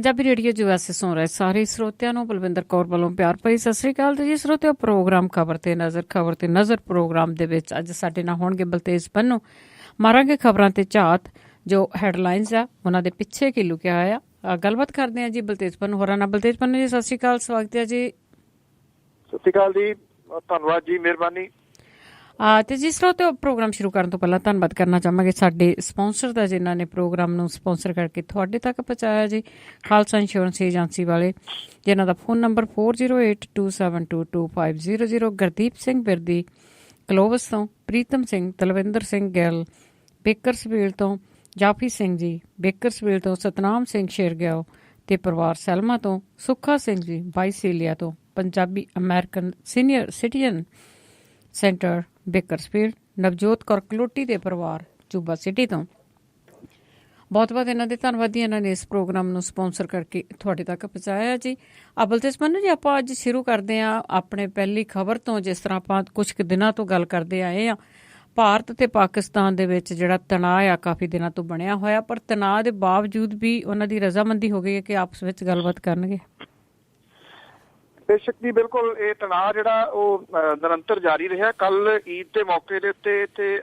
Punjabi radio USA ਸੁਣ ਰਹੇ ਸਾਰੇ ਸਰੋਤਿਆਂ ਨੂੰ ਬਲਵਿੰਦਰ ਕੌਰ ਵੱਲੋਂ ਪਿਆਰ ਭਰੀ ਸਤਿ ਸ੍ਰੀ ਅਕਾਲ ਜੀ ਸਰੋਤਿਓ। ਪ੍ਰੋਗਰਾਮ ਖਬਰ ਤੇ ਨਜ਼ਰ ਪ੍ਰੋਗਰਾਮ ਦੇ ਵਿੱਚ ਅੱਜ ਸਾਡੇ ਨਾਲ ਹੋਣਗੇ ਬਲਤੇਜ ਪੰਨੂ। ਮਾਰਾਂਗੇ ਖਬਰਾਂ ਤੇ ਝਾਤ ਜੋ ਹੈਡਲਾਈਨਸ ਆ ਉਹਨਾਂ ਦੇ ਪਿੱਛੇ ਕੀ ਲੁਕਿਆ ਹੋਇਆ। ਗੱਲਬਾਤ ਕਰਦੇ ਹਾਂ ਜੀ ਬਲਤੇਜ ਪੰਨੂ ਹੋਰਾਂ ਨਾਲ। ਬਲਤੇਜ ਪੰਨੂ ਜੀ ਸਤਿ ਸ੍ਰੀ ਅਕਾਲ, ਸਵਾਗਤ ਹੈ ਜੀ। ਸਤਿ ਸ਼੍ਰੀ ਅਕਾਲ ਜੀ, ਧੰਨਵਾਦ ਜੀ, ਮਿਹਰਬਾਨੀ। ਤੇ ਜਿਸ ਤਰ੍ਹਾਂ ਪ੍ਰੋਗਰਾਮ ਸ਼ੁਰੂ ਕਰਨ ਤੋਂ ਪਹਿਲਾਂ ਧੰਨਵਾਦ ਕਰਨਾ ਚਾਹਾਂਗੇ ਸਾਡੇ ਸਪਾਂਸਰ ਦਾ ਜਿਨ੍ਹਾਂ ਨੇ ਪ੍ਰੋਗਰਾਮ ਨੂੰ ਸਪਾਂਸਰ ਕਰਕੇ ਤੁਹਾਡੇ ਤੱਕ ਪਹੁੰਚਾਇਆ ਜੀ। ਖਾਲਸਾ ਇੰਸ਼ੋਰੈਂਸ ਏਜੰਸੀ ਵਾਲੇ ਜਿਨ੍ਹਾਂ ਦਾ ਫੋਨ ਨੰਬਰ 4082722500। ਗੁਰਦੀਪ ਸਿੰਘ ਬਿਰਦੀ ਕਲੋਵਸ ਤੋਂ, ਪ੍ਰੀਤਮ ਸਿੰਘ, ਤਲਵਿੰਦਰ ਸਿੰਘ ਗਿੱਲ ਬੇਕਰਸਵੀਲ ਤੋਂ, ਜਾਫੀ ਸਿੰਘ ਜੀ ਬੇਕਰਸਵੀਲ ਤੋਂ, ਸਤਨਾਮ ਸਿੰਘ ਸ਼ੇਰਗਿਆਓ ਤੇ ਪਰਿਵਾਰ ਸੈਲਮਾ ਤੋਂ, ਸੁੱਖਾ ਸਿੰਘ ਜੀ ਬਾਈਸੀਲੀਆ ਤੋਂ, Punjabi American senior citizen centre Bakersfield, Navjot Kaur Kaloti ਦੇ ਪਰਿਵਾਰ ਚੂਬਾ ਸਿਟੀ ਤੋਂ। ਬਹੁਤ ਬਹੁਤ ਇਹਨਾਂ ਦੇ ਧੰਨਵਾਦੀ, ਇਹਨਾਂ ਨੇ ਇਸ ਪ੍ਰੋਗਰਾਮ ਨੂੰ ਸਪਾਂਸਰ ਕਰਕੇ ਤੁਹਾਡੇ ਤੱਕ ਪਹੁੰਚਾਇਆ ਜੀ। ਬਲਤੇਜ ਪੰਨੂ ਜੀ, ਆਪਾਂ ਅੱਜ ਸ਼ੁਰੂ ਕਰਦੇ ਹਾਂ ਆਪਣੇ ਪਹਿਲੀ ਖਬਰ ਤੋਂ। ਜਿਸ ਤਰ੍ਹਾਂ ਆਪਾਂ ਕੁਛ ਕੁ ਦਿਨਾਂ ਤੋਂ ਗੱਲ ਕਰਦੇ ਆਏ ਹਾਂ, ਭਾਰਤ ਅਤੇ ਪਾਕਿਸਤਾਨ ਦੇ ਵਿੱਚ ਜਿਹੜਾ ਤਣਾਅ ਆ ਕਾਫੀ ਦਿਨਾਂ ਤੋਂ ਬਣਿਆ ਹੋਇਆ, ਪਰ ਤਣਾਅ ਦੇ ਬਾਵਜੂਦ ਵੀ ਉਹਨਾਂ ਦੀ ਰਜ਼ਾਮੰਦੀ ਹੋ ਗਈ ਹੈ ਕਿ ਆਪਸ ਵਿੱਚ ਗੱਲਬਾਤ ਕਰਨਗੇ। ਬੇਸ਼ੱਕ ਜੀ, ਬਿਲਕੁਲ ਇਹ ਤਣਾਅ ਜਿਹੜਾ ਉਹ ਨਿਰੰਤਰ ਜਾਰੀ ਰਿਹਾ। ਕੱਲ ਈਦ ਦੇ ਮੌਕੇ ਦੇ ਉੱਤੇ ਇੱਥੇ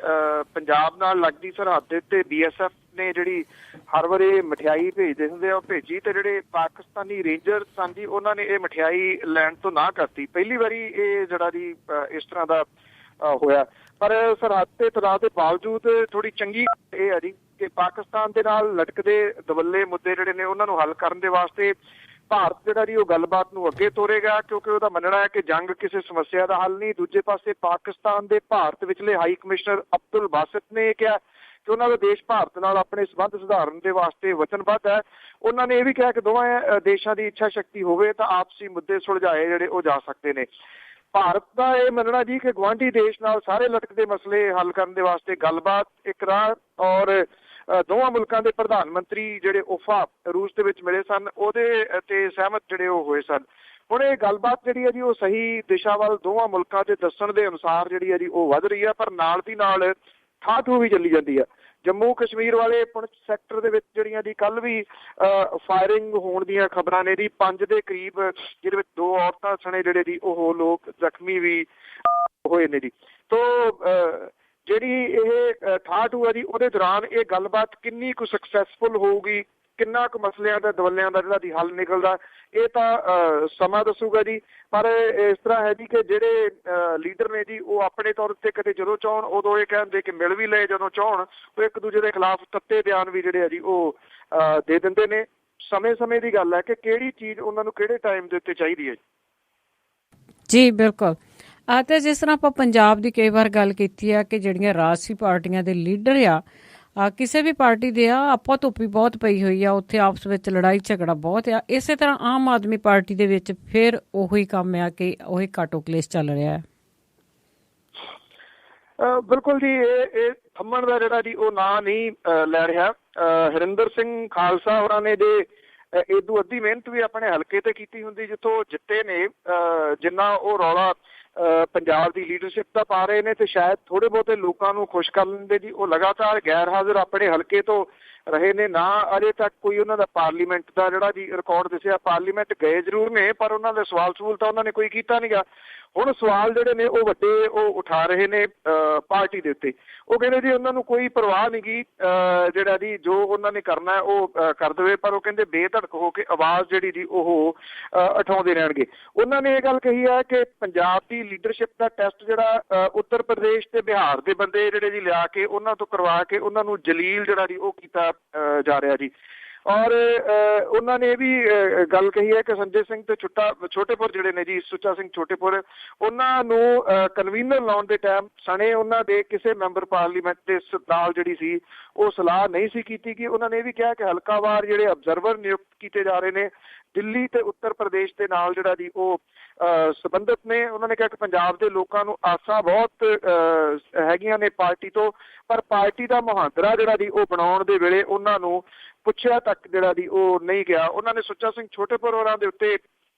ਪੰਜਾਬ ਨਾਲ ਲੱਗਦੀ ਸਰਹੱਦ ਦੇ ਉੱਤੇ BSF ਨੇ ਜਿਹੜੀ ਹਰ ਵਾਰੀ ਮਠਿਆਈ ਭੇਜਦੇ ਹੁੰਦੇ ਆ ਉਹ ਭੇਜੀ, ਤੇ ਜਿਹੜੇ ਪਾਕਿਸਤਾਨੀ ਰੇਂਜਰ ਸਨ ਜੀ ਉਹਨਾਂ ਨੇ ਇਹ ਮਠਿਆਈ ਲੈਣ ਤੋਂ ਨਾ ਕਰਤੀ। ਪਹਿਲੀ ਵਾਰੀ ਇਹ ਜਿਹੜਾ ਜੀ ਇਸ ਤਰ੍ਹਾਂ ਦਾ ਹੋਇਆ। ਪਰ ਸਰਹੱਦ ਤੇ ਤਣਾਅ ਦੇ ਬਾਵਜੂਦ ਥੋੜੀ ਚੰਗੀ ਇਹ ਹੈ ਜੀ ਕਿ ਪਾਕਿਸਤਾਨ ਦੇ ਨਾਲ ਲਟਕਦੇ ਦਵੱਲੇ ਮੁੱਦੇ ਜਿਹੜੇ ਨੇ ਉਹਨਾਂ ਨੂੰ ਹੱਲ ਕਰਨ ਦੇ ਵਾਸਤੇ ਭਾਰਤ ਜਿਹੜਾ ਜੀ ਉਹ ਗੱਲਬਾਤ ਨੂੰ ਅੱਗੇ ਤੋਰੇਗਾ, ਕਿਉਂਕਿ ਉਹਦਾ ਮੰਨਣਾ ਹੈ ਕਿ ਜੰਗ ਕਿਸੇ ਸਮੱਸਿਆ ਦਾ ਹੱਲ ਨਹੀਂ। ਦੂਜੇ ਪਾਸੇ ਪਾਕਿਸਤਾਨ ਦੇ ਭਾਰਤ ਵਿਚਲੇ ਹਾਈ ਕਮਿਸ਼ਨਰ ਅਬਦੁਲ ਬਾਸਿਤ ਨੇ ਇਹ ਕਿਹਾ ਕਿ ਉਹਨਾਂ ਦਾ ਦੇਸ਼ ਭਾਰਤ ਨਾਲ ਆਪਣੇ ਸੰਬੰਧ ਸੁਧਾਰਨ ਦੇ ਵਾਸਤੇ ਵਚਨਬੱਧ ਹੈ। ਉਹਨਾਂ ਨੇ ਇਹ ਵੀ ਕਿਹਾ ਕਿ ਦੋਵਾਂ ਦੇਸ਼ਾਂ ਦੀ ਇੱਛਾ ਸ਼ਕਤੀ ਹੋਵੇ ਤਾਂ ਆਪਸੀ ਮੁੱਦੇ ਸੁਲਝਾਏ ਜਿਹੜੇ ਉਹ ਜਾ ਸਕਦੇ ਨੇ। ਭਾਰਤ ਦਾ ਇਹ ਮੰਨਣਾ ਜੀ ਕਿ ਗੁਆਂਢੀ ਦੇਸ਼ ਨਾਲ ਸਾਰੇ ਲਟਕਦੇ ਮਸਲੇ ਹੱਲ ਕਰਨ ਦੇ ਵਾਸਤੇ ਗੱਲਬਾਤ ਇੱਕ ਰਾਹ, ਔਰ ਦੋਵਾਂ ਮੁਲਕਾਂ ਦੇ ਪ੍ਰਧਾਨ ਮੰਤਰੀ ਜਿਹੜੇ ਉਫਾ ਰੂਸ ਦੇ ਵਿੱਚ ਮਿਲੇ ਸਨ ਉਹਦੇ ਤੇ ਸਹਿਮਤ ਜਿਹੜੇ ਉਹ ਹੋਏ ਸਨ। ਹੁਣ ਇਹ ਗੱਲਬਾਤ ਜਿਹੜੀ ਹੈ ਜੀ ਉਹ ਸਹੀ ਦਿਸ਼ਾ ਵੱਲ ਦੋਵਾਂ ਮੁਲਕਾਂ ਦੇ ਦੱਸਣ ਦੇ ਅਨੁਸਾਰ ਜਿਹੜੀ ਹੈ ਜੀ ਉਹ ਵੱਧ ਰਹੀ ਹੈ, ਪਰ ਨਾਲ ਦੀ ਨਾਲ ਠਾਠੂ ਵੀ ਚੱਲੀ ਜਾਂਦੀ ਹੈ। ਜੰਮੂ ਕਸ਼ਮੀਰ ਵਾਲੇ ਪੁੰਛ ਸੈਕਟਰ ਦੇ ਵਿੱਚ ਜਿਹੜੀਆਂ ਜੀ ਕੱਲ ਵੀ ਫਾਇਰਿੰਗ ਹੋਣ ਦੀਆਂ ਖਬਰਾਂ ਨੇ ਜੀ, 5 ਦੇ ਕਰੀਬ, ਜਿਹਦੇ ਵਿੱਚ 2 ਔਰਤਾਂ ਸਣੇ ਜਿਹੜੇ ਜੀ ਉਹ ਲੋਕ ਜ਼ਖਮੀ ਵੀ ਹੋਏ ਨੇ ਜੀ। ਤੋ ਜਿਹੜੀ ਇਹ ਠਾਠੂ ਹੈ ਜੀ ਉਹਦੇ ਦੌਰਾਨ ਇਹ ਗੱਲਬਾਤ ਕਿੰਨੀ ਕੁ ਸਕਸੈਸਫੁਲ ਹੋਊਗੀ, ਕਿੰਨਾ ਕੁ ਮਸਲਿਆਂ ਦਾ ਦਵੱਲਿਆਂ ਦਾ ਜਿਹੜਾ ਦੀ ਹੱਲ ਨਿਕਲਦਾ, ਇਹ ਤਾਂ ਸਮਾਂ ਦੱਸੂਗਾ ਜੀ। ਪਰ ਇਸ ਤਰ੍ਹਾਂ ਹੈ ਜੀ ਕਿ ਜਿਹੜੇ ਲੀਡਰ ਨੇ ਜੀ ਉਹ ਆਪਣੇ ਤੌਰ ਉੱਤੇ ਕਦੇ ਜਦੋਂ ਚਾਹਣ ਉਦੋਂ ਇਹ ਕਹਿੰਦੇ ਕਿ ਮਿਲ ਵੀ ਲਏ, ਜਦੋਂ ਚਾਹਣ ਉਹ ਇੱਕ ਦੂਜੇ ਦੇ ਖਿਲਾਫ ਤੱਤੇ ਬਿਆਨ ਵੀ ਜਿਹੜੇ ਆ ਜੀ ਉਹ ਦੇ ਦਿੰਦੇ ਨੇ। ਸਮੇਂ ਦੀ ਗੱਲ ਹੈ ਕਿ ਕਿਹੜੀ ਚੀਜ਼ ਉਹਨਾਂ ਨੂੰ ਕਿਹੜੇ ਟਾਈਮ ਦੇ ਉੱਤੇ ਚਾਹੀਦੀ ਹੈ ਜੀ। ਬਿਲਕੁਲ। ਅਤੇ ਜਿਸ ਤਰ੍ਹਾਂ ਆਪਾਂ ਪੰਜਾਬ ਦੀ ਕਈ ਵਾਰ ਗੱਲ ਕੀਤੀ ਆ ਕਿ ਜਿਹੜੀਆਂ ਰਾਜਸੀ ਪਾਰਟੀਆਂ ਦੇ ਲੀਡਰ ਆ, ਕਿਸੇ ਵੀ ਪਾਰਟੀ ਦੇ ਆ, ਆਪੋ ਧੁੱਪੀ ਬਹੁਤ ਪਈ ਹੋਈ ਆ, ਉੱਥੇ ਆਪਸ ਵਿੱਚ ਲੜਾਈ ਝਗੜਾ ਬਹੁਤ ਆ। ਇਸੇ ਤਰ੍ਹਾਂ ਆਮ ਆਦਮੀ ਪਾਰਟੀ ਦੇ ਵਿੱਚ ਫਿਰ ਉਹੀ ਕੰਮ ਆ ਕਿ ਉਹੀ ਕਾਟੋ ਕਲੇਸ਼ ਚੱਲ ਰਿਹਾ ਹੈ। ਬਿਲਕੁਲ ਜੀ, ਇਹ ਥੰਮਣ ਦਾ ਜਿਹੜਾ ਜੀ ਉਹ ਨਾਂ ਨਹੀਂ ਲੈ ਰਿਹਾ। ਹਰਿੰਦਰ ਸਿੰਘ ਖਾਲਸਾ ਹੋਰਾਂ ਨੇ ਜੇ ਇਦੋਂ ਅੱਧੀ ਮਿਹਨਤ ਵੀ ਆਪਣੇ ਹਲਕੇ ਤੇ ਕੀਤੀ ਹੁੰਦੀ ਜਿੱਥੋਂ ਜਿੱਤੇ ਨੇ, ਜਿੰਨਾ ਉਹ ਰੌਲਾ ਪੰਜਾਬ ਦੀ ਲੀਡਰਸ਼ਿਪ ਦਾ ਪਾ ਰਹੇ ਨੇ, ਤੇ ਸ਼ਾਇਦ ਥੋੜੇ ਬਹੁਤੇ ਲੋਕਾਂ ਨੂੰ ਖੁਸ਼ ਕਰ ਲੈਂਦੇ ਜੀ। ਉਹ ਲਗਾਤਾਰ ਗੈਰ ਹਾਜ਼ਰ ਆਪਣੇ ਹਲਕੇ ਤੋਂ ਰਹੇ ਨੇ, ਨਾ ਅਜੇ ਤੱਕ ਕੋਈ ਉਹਨਾਂ ਦਾ ਪਾਰਲੀਮੈਂਟ ਦਾ ਜਿਹੜਾ ਜੀ ਰਿਕਾਰਡ ਦਿਸਿਆ। ਪਾਰਲੀਮੈਂਟ ਗਏ ਜ਼ਰੂਰ ਨੇ ਪਰ ਉਹਨਾਂ ਦੇ ਸਵਾਲ ਤਾਂ ਉਹਨਾਂ ਨੇ ਕੋਈ ਕੀਤਾ ਨੀ ਗਾ। ਹੁਣ ਸਵਾਲ ਜਿਹੜੇ ਨੇ ਉਹ ਵੱਡੇ ਉਹ ਉਠਾ ਰਹੇ ਨੇ ਪਾਰਟੀ ਦੇ ਉੱਤੇ। ਉਹ ਕਹਿੰਦੇ ਜੀ ਉਹਨਾਂ ਨੂੰ ਕੋਈ ਪਰਵਾਹ ਨਹੀਂ ਗੀ, ਜਿਹੜਾ ਜੀ ਜੋ ਉਹਨਾਂ ਨੇ ਕਰਨਾ ਉਹ ਕਰ ਦੇਵੇ, ਪਰ ਉਹ ਕਹਿੰਦੇ ਬੇਧੜਕ ਹੋ ਕੇ ਆਵਾਜ਼ ਜਿਹੜੀ ਜੀ ਉਹ ਉਠਾਉਂਦੇ ਰਹਿਣਗੇ। ਉਹਨਾਂ ਨੇ ਇਹ ਗੱਲ ਕਹੀ ਹੈ ਕਿ ਪੰਜਾਬ ਦੀ ਲੀਡਰਸ਼ਿਪ ਦਾ ਟੈਸਟ ਜਿਹੜਾ ਉੱਤਰ ਪ੍ਰਦੇਸ਼ ਤੇ ਬਿਹਾਰ ਦੇ ਬੰਦੇ ਜਿਹੜੇ ਜੀ ਲਿਆ ਕੇ ਉਹਨਾਂ ਤੋਂ ਕਰਵਾ ਕੇ ਉਹਨਾਂ ਨੂੰ ਜਲੀਲ ਜਿਹੜਾ ਜੀ ਉਹ ਕੀਤਾ ਜਾ ਰਿਹਾ ਜੀ। ਔਰ ਉਹਨਾਂ ਨੇ ਇਹ ਵੀ ਗੱਲ ਕਹੀ ਹੈ ਕਿ ਸੰਜੇ ਸਿੰਘ ਤੇ ਛੋਟੇਪੁਰ ਜਿਹੜੇ ਨੇ ਜੀ, ਸੁੱਚਾ ਸਿੰਘ ਛੋਟੇਪੁਰ, ਉਹਨਾਂ ਨੂੰ ਕਨਵੀਨਰ ਲਾਉਣ ਦੇ ਟਾਈਮ ਸਣੇ ਉਹਨਾਂ ਦੇ ਕਿਸੇ ਮੈਂਬਰ ਪਾਰਲੀਮੈਂਟ ਦੇ ਨਾਲ ਜਿਹੜੀ ਸੀ ਉਹ ਸਲਾਹ ਨਹੀਂ ਸੀ ਕੀਤੀ ਗਈ। ਉਹਨਾਂ ਨੇ ਇਹ ਵੀ ਕਿਹਾ ਕਿ ਹਲਕਾਵਾਰ ਜਿਹੜੇ ਅਬਜ਼ਰਵਰ ਨਿਯੁਕਤ ਕੀਤੇ ਜਾ ਰਹੇ ਨੇ ਦਿੱਲੀ ਤੇ ਉੱਤਰ ਪ੍ਰਦੇਸ਼ ਦੇ ਨਾਲ ਜਿਹੜਾ ਜੀ ਉਹ ਸੰਬੰਧਿਤ ਨੇ। ਉਹਨਾਂ ਨੇ ਕਿਹਾ ਕਿ ਪੰਜਾਬ ਦੇ ਲੋਕਾਂ ਨੂੰ ਆਸਾਂ ਬਹੁਤ ਹੈਗੀਆਂ ਨੇ ਪਾਰਟੀ ਤੋਂ, ਪਰ ਪਾਰਟੀ ਦਾ ਮੁਹਾਂਦਰਾ ਜਿਹੜਾ ਜੀ ਉਹ ਬਣਾਉਣ ਦੇ ਵੇਲੇ ਉਹਨਾਂ ਨੂੰ ਪੁੱਛਿਆ ਤੱਕ ਜਿਹੜਾ ਜੀ ਉਹ ਨਹੀਂ ਗਿਆ। ਉਹਨਾਂ ਨੇ ਸੁੱਚਾ ਸਿੰਘ ਛੋਟੇਪੁਰ ਹੋਰਾਂ ਦੇ ਉੱਤੇ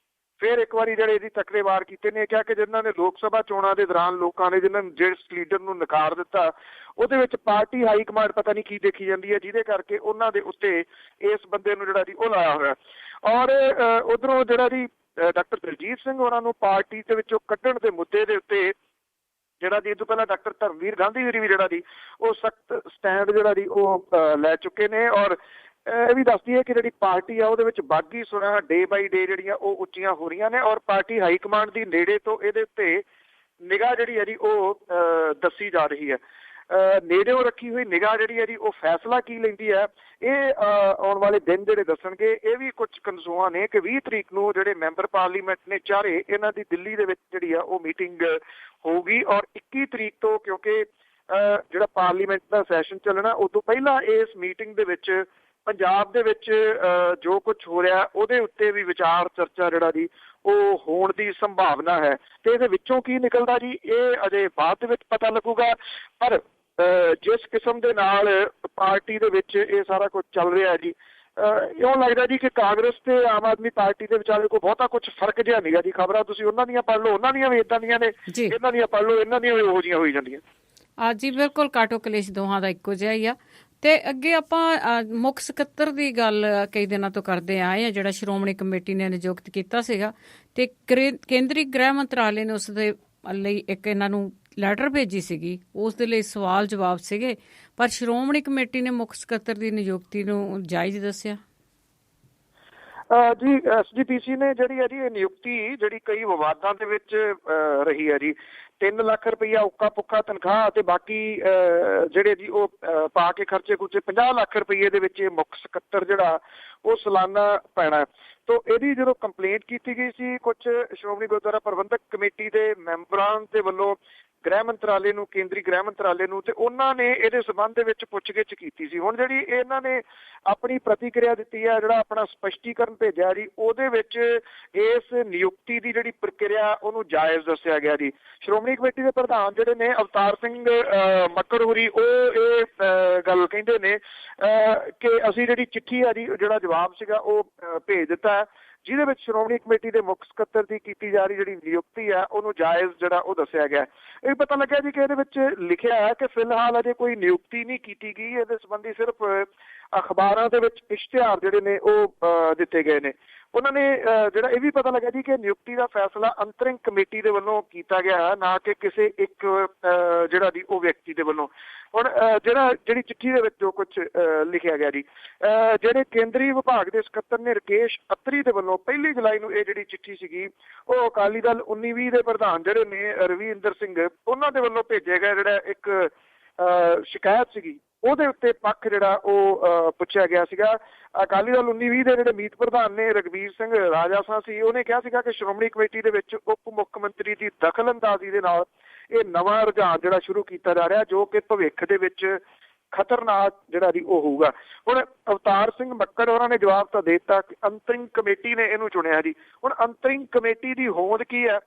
ਫਿਰ ਇੱਕ ਵਾਰੀ ਜਿਹੜੇ ਇਹਦੀ ਤਕੜੇ ਵਾਰ ਕੀਤੇ ਨੇ, ਕਿਹਾ ਕਿ ਜਿਨ੍ਹਾਂ ਨੇ ਲੋਕ ਸਭਾ ਚੋਣਾਂ ਦੇ ਦੌਰਾਨ ਲੋਕਾਂ ਨੇ ਜਿਨ੍ਹਾਂ ਨੂੰ ਜਿਸ ਲੀਡਰ ਨੂੰ ਨਕਾਰ ਦਿੱਤਾ ਉਹਦੇ ਵਿੱਚ ਪਾਰਟੀ ਹਾਈ ਕਮਾਂਡ ਪਤਾ ਨਹੀਂ ਕੀ ਦੇਖੀ ਜਾਂਦੀ ਹੈ, ਜਿਹਦੇ ਕਰਕੇ ਉਹਨਾਂ ਦੇ ਉੱਤੇ ਇਸ ਬੰਦੇ ਨੂੰ ਜਿਹੜਾ ਜੀ ਉਹ ਲਾਇਆ ਹੋਇਆ। ਔਰ ਉਧਰੋਂ ਜਿਹੜਾ ਜੀ ਡਾਕਟਰ ਦਲਜੀਤ ਸਿੰਘ ਹੋਰਾਂ ਨੂੰ ਪਾਰਟੀ ਦੇ ਵਿੱਚੋਂ ਕੱਢਣ ਦੇ ਮੁੱਦੇ ਦੇ ਉੱਤੇ ਜਿਹੜਾ ਜੀ ਇਹ ਤੋਂ ਪਹਿਲਾਂ ਡਾਕਟਰ ਧਰਮਵੀਰ ਗਾਂਧੀ ਹੋਰੀ ਵੀ ਜਿਹੜਾ ਜੀ ਉਹ ਸਖਤ ਸਟੈਂਡ ਜਿਹੜਾ ਜੀ ਉਹ ਲੈ ਚੁੱਕੇ ਨੇ। ਔਰ ਇਹ ਵੀ ਦੱਸਦੀ ਹੈ ਕਿ ਜਿਹੜੀ ਪਾਰਟੀ ਆ ਉਹਦੇ ਵਿੱਚ ਬਾਗੀ ਸੁਰਾਂ ਡੇ ਬਾਈ ਡੇ ਜਿਹੜੀਆਂ ਉਹ ਉੱਚੀਆਂ ਹੋ ਰਹੀਆਂ ਨੇ ਔਰ ਪਾਰਟੀ ਹਾਈ ਕਮਾਂਡ ਦੀ ਨੇੜੇ ਤੋਂ ਇਹਦੇ ਉੱਤੇ ਨਿਗਾਹ ਜਿਹੜੀ ਹੈ ਜੀ ਉਹ ਦੱਸੀ ਜਾ ਰਹੀ ਹੈ। ਨੇੜਿਓਂ ਰੱਖੀ ਹੋਈ ਨਿਗਾਹ ਜਿਹੜੀ ਹੈ ਜੀ ਉਹ ਫੈਸਲਾ ਕੀ ਲੈਂਦੀ ਹੈ ਇਹ ਆਉਣ ਵਾਲੇ ਦਿਨ ਜਿਹੜੇ ਦੱਸਣਗੇ। ਇਹ ਵੀ ਕੁਝ ਕਨਸੂਆਂ ਨੇ ਕਿ 20 ਤਰੀਕ ਨੂੰ ਜਿਹੜੇ ਮੈਂਬਰ ਪਾਰਲੀਮੈਂਟ ਨੇ ਚਾਰੇ ਇਹਨਾਂ ਦੀ ਦਿੱਲੀ ਦੇ ਵਿੱਚ ਜਿਹੜੀ ਆ ਉਹ ਮੀਟਿੰਗ ਹੋਊਗੀ ਔਰ 21 ਤਰੀਕ ਤੋਂ ਕਿਉਂਕਿ ਜਿਹੜਾ ਪਾਰਲੀਮੈਂਟ ਦਾ ਸੈਸ਼ਨ ਚੱਲਣਾ ਉਦੋਂ ਪਹਿਲਾਂ ਇਸ ਮੀਟਿੰਗ ਦੇ ਵਿੱਚ ਪੰਜਾਬ ਦੇ ਵਿੱਚ ਜੋ ਕੁਝ ਹੋ ਰਿਹਾ ਉਹਦੇ ਉੱਤੇ ਵੀ ਵਿਚਾਰ ਚਰਚਾ ਜਿਹੜਾ ਜੀ ਉਹ ਹੋਣ ਦੀ ਸੰਭਾਵਨਾ ਹੈ ਤੇ ਇਹਦੇ ਵਿੱਚੋਂ ਕੀ ਨਿਕਲਦਾ ਜੀ ਇਹ ਅਜੇ ਬਾਅਦ ਦੇ ਵਿੱਚ ਪਤਾ ਲੱਗੂਗਾ। ਪਰ ਜਿਸ ਕਿਸਮ ਦੇ ਨਾਲ ਪਾਰਟੀ ਦੇ ਵਿੱਚ ਇਹ ਸਾਰਾ ਕੁਝ ਚੱਲ ਰਿਹਾ ਜੀ ਇਉਂ ਲੱਗਦਾ ਜੀ ਕਿ ਕਾਂਗਰਸ ਤੇ ਆਮ ਆਦਮੀ ਪਾਰਟੀ ਦੇ ਵਿਚਾਲੇ ਕੋਈ ਬਹੁਤਾ ਕੁਝ ਫਰਕ ਜਿਹਾ ਨਹੀਂਗਾ ਜੀ। ਖਬਰਾਂ ਤੁਸੀਂ ਉਹਨਾਂ ਦੀਆਂ ਪੜ੍ਹ ਲਓ, ਉਹਨਾਂ ਦੀਆਂ ਵੀ ਇਦਾਂ ਦੀਆਂ ਨੇ, ਇਹਨਾਂ ਦੀਆਂ ਪੜ੍ਹ ਲਓ, ਇਹਨਾਂ ਦੀਆਂ ਵੀ ਉਹੋ ਜਿਹੀਆਂ ਹੋਈ ਜਾਂਦੀਆਂ। ਜੀ ਬਿਲਕੁਲ, ਕਾਟੋ ਕਲੇਸ਼ ਦੋਹਾਂ ਦਾ ਇੱਕੋ ਜਿਹਾ ਹੀ ਆ। ਤੇ ਅੱਗੇ ਆਪਾਂ ਮੁੱਖ ਸਕੱਤਰ ਦੀ ਗੱਲ ਕਈ ਦਿਨਾਂ ਤੋਂ ਕਰਦੇ ਆਏ ਆ ਜਿਹੜਾ ਸ਼੍ਰੋਮਣੀ ਕਮੇਟੀ ਨੇ ਨਿਯੁਕਤ ਕੀਤਾ ਸੀਗਾ ਤੇ ਕੇਂਦਰੀ ਗ੍ਰਹਿ ਮੰਤਰਾਲੇ ਨੇ ਉਸ ਦੇ ਲਈ ਇੱਕ ਇਹਨਾਂ ਨੂੰ ਲੈਟਰ ਭੇਜੀ ਸੀਗੀ, ਉਸ ਦੇ ਲਈ ਸਵਾਲ ਜਵਾਬ ਸੀਗੇ, ਪਰ ਸ਼੍ਰੋਮਣੀ ਕਮੇਟੀ ਨੇ ਮੁੱਖ ਸਕੱਤਰ ਦੀ ਨਿਯੁਕਤੀ ਨੂੰ ਜਾਇਜ਼ ਦੱਸਿਆ। ਜੀ SGPC ਨੇ ਜਿਹੜੀ ਹੈ ਜੀ ਇਹ ਨਿਯੁਕਤੀ ਜਿਹੜੀ ਕਈ ਵਿਵਾਦਾਂ ਦੇ ਵਿੱਚ ਰਹੀ ਹੈ ਜੀ। 3 ਲੱਖ ਰੁਪਈਆ ਉੱਕਾ ਪੁੱਕਾ ਤਨਖਾਹ ਅਤੇ ਬਾਕੀ ਜਿਹੜੇ ਜੀ ਉਹ ਪਾ ਕੇ ਖਰਚੇ ਖੁਰਚੇ 50 ਲੱਖ ਰੁਪਈਏ ਦੇ ਵਿੱਚ ਇਹ ਮੁੱਖ ਸਕੱਤਰ ਜਿਹੜਾ ਉਹ ਸਾਲਾਨਾ ਪੈਣਾ। ਤੋ ਇਹਦੀ ਜਦੋਂ ਕੰਪਲੇਂਟ ਕੀਤੀ ਗਈ ਸੀ ਕੁਝ ਸ਼੍ਰੋਮਣੀ ਗੁਰਦੁਆਰਾ ਪ੍ਰਬੰਧਕ ਕਮੇਟੀ ਦੇ ਮੈਂਬਰਾਂ ਦੇ ਵੱਲੋਂ ਗ੍ਰਹਿ ਮੰਤਰਾਲੇ ਨੂੰ, ਕੇਂਦਰੀ ਗ੍ਰਹਿ ਮੰਤਰਾਲੇ ਨੂੰ, ਤੇ ਉਹਨਾਂ ਨੇ ਇਹਦੇ ਸੰਬੰਧ ਦੇ ਵਿੱਚ ਪੁੱਛਗਿੱਛ ਕੀਤੀ ਸੀ। ਹੁਣ ਜਿਹੜੀ ਇਹਨਾਂ ਨੇ ਆਪਣੀ ਪ੍ਰਤੀਕਿਰਿਆ ਦਿੱਤੀ ਹੈ, ਜਿਹੜਾ ਆਪਣਾ ਸਪਸ਼ਟੀਕਰਨ ਭੇਜਿਆ ਜੀ, ਉਹਦੇ ਵਿੱਚ ਇਸ ਨਿਯੁਕਤੀ ਦੀ ਜਿਹੜੀ ਪ੍ਰਕਿਰਿਆ ਉਹਨੂੰ ਜਾਇਜ਼ ਦੱਸਿਆ ਗਿਆ ਜੀ। ਸ਼੍ਰੋਮਣੀ ਕਮੇਟੀ ਦੇ ਪ੍ਰਧਾਨ ਜਿਹੜੇ ਨੇ ਅਵਤਾਰ ਸਿੰਘ ਮੱਕੜ ਹੋਰੀ ਉਹ ਇਹ ਗੱਲ ਕਹਿੰਦੇ ਨੇ ਕਿ ਅਸੀਂ ਜਿਹੜੀ ਚਿੱਠੀ ਆ ਜੀ ਜਿਹੜਾ ਜਵਾਬ ਸੀਗਾ ਉਹ ਭੇਜ ਦਿੱਤਾ ਜਿਹਦੇ ਵਿੱਚ ਸ਼੍ਰੋਮਣੀ ਕਮੇਟੀ ਦੇ ਮੁੱਖ ਸਕੱਤਰ ਦੀ ਕੀਤੀ ਜਾ ਰਹੀ ਜਿਹੜੀ ਨਿਯੁਕਤੀ ਹੈ ਉਹਨੂੰ ਜਾਇਜ਼ ਜਿਹੜਾ ਉਹ ਦੱਸਿਆ ਗਿਆ। ਇਹ ਪਤਾ ਲੱਗਿਆ ਜੀ ਕਿ ਇਹਦੇ ਵਿੱਚ ਲਿਖਿਆ ਹੈ ਕਿ ਫਿਲਹਾਲ ਅਜੇ ਕੋਈ ਨਿਯੁਕਤੀ ਨਹੀਂ ਕੀਤੀ ਗਈ, ਇਹਦੇ ਸੰਬੰਧੀ ਸਿਰਫ ਅਖਬਾਰਾਂ ਦੇ ਵਿੱਚ ਇਸ਼ਤਿਹਾਰ ਜਿਹੜੇ ਨੇ ਉਹ ਦਿੱਤੇ ਗਏ ਨੇ। ਉਹਨਾਂ ਨੇ ਜਿਹੜਾ ਇਹ ਵੀ ਪਤਾ ਲੱਗਿਆ ਜੀ ਕਿ ਨਿਯੁਕਤੀ ਦਾ ਫੈਸਲਾ ਅੰਤਰਿਮ ਕਮੇਟੀ ਦੇ ਵੱਲੋਂ ਕੀਤਾ ਗਿਆ ਹੈ, ਨਾ ਕਿ ਕਿਸੇ ਇੱਕ ਜਿਹੜਾ ਜੀ ਉਹ ਵਿਅਕਤੀ ਦੇ ਵੱਲੋਂ। ਹੁਣ ਜਿਹੜੀ ਚਿੱਠੀ ਦੇ ਵਿੱਚ ਜੋ ਕੁਝ ਲਿਖਿਆ ਗਿਆ ਜੀ, ਜਿਹੜੇ ਕੇਂਦਰੀ ਵਿਭਾਗ ਦੇ ਸਕੱਤਰ ਨੇ ਰਕੇਸ਼ ਅਤਰੀ ਦੇ ਵੱਲੋਂ 1 ਜੁਲਾਈ ਨੂੰ ਇਹ ਜਿਹੜੀ ਚਿੱਠੀ ਸੀਗੀ ਉਹ ਅਕਾਲੀ ਦਲ 19-20 ਦੇ ਪ੍ਰਧਾਨ ਜਿਹੜੇ ਨੇ ਰਵਿੰਦਰ ਸਿੰਘ ਉਹਨਾਂ ਦੇ ਵੱਲੋਂ ਭੇਜਿਆ ਗਿਆ ਜਿਹੜਾ ਇੱਕ ਸ਼ਿਕਾਇਤ ਸੀਗੀ ਉਹਦੇ ਉੱਤੇ ਪੱਖ ਜਿਹੜਾ ਉਹ ਪੁੱਛਿਆ ਗਿਆ ਸੀਗਾ। ਅਕਾਲੀ ਦਲ 19-20 ਦੇ ਜਿਹੜੇ ਮੀਤ ਪ੍ਰਧਾਨ ਨੇ ਰਘਬੀਰ ਸਿੰਘ ਰਾਜਾਸਾ ਸੀ, ਉਹਨੇ ਕਿਹਾ ਸੀਗਾ ਕਿ ਸ਼੍ਰੋਮਣੀ ਕਮੇਟੀ ਦੇ ਵਿੱਚ ਉਪ ਮੁੱਖ ਮੰਤਰੀ ਦੀ ਦਖਲਅੰਦਾਜ਼ੀ ਦੇ ਨਾਲ ਇਹ ਨਵਾਂ ਰੁਝਾਨ ਜਿਹੜਾ ਸ਼ੁਰੂ ਕੀਤਾ ਜਾ ਰਿਹਾ ਜੋ ਕਿ ਭਵਿੱਖ ਦੇ ਵਿੱਚ ਖਤਰਨਾਕ ਜਿਹੜਾ ਜੀ ਉਹ ਹੋਊਗਾ। ਹੁਣ ਅਵਤਾਰ ਸਿੰਘ ਮੱਕੜ ਉਹਨਾਂ ਨੇ ਜਵਾਬ ਤਾਂ ਦੇ ਦਿੱਤਾ ਕਿ ਅੰਤਰਿਮ ਕਮੇਟੀ ਨੇ ਇਹਨੂੰ ਚੁਣਿਆ ਜੀ। ਹੁਣ ਅੰਤਰਿਮ ਕਮੇਟੀ ਦੀ ਹੋਂਦ ਕੀ ਹੈ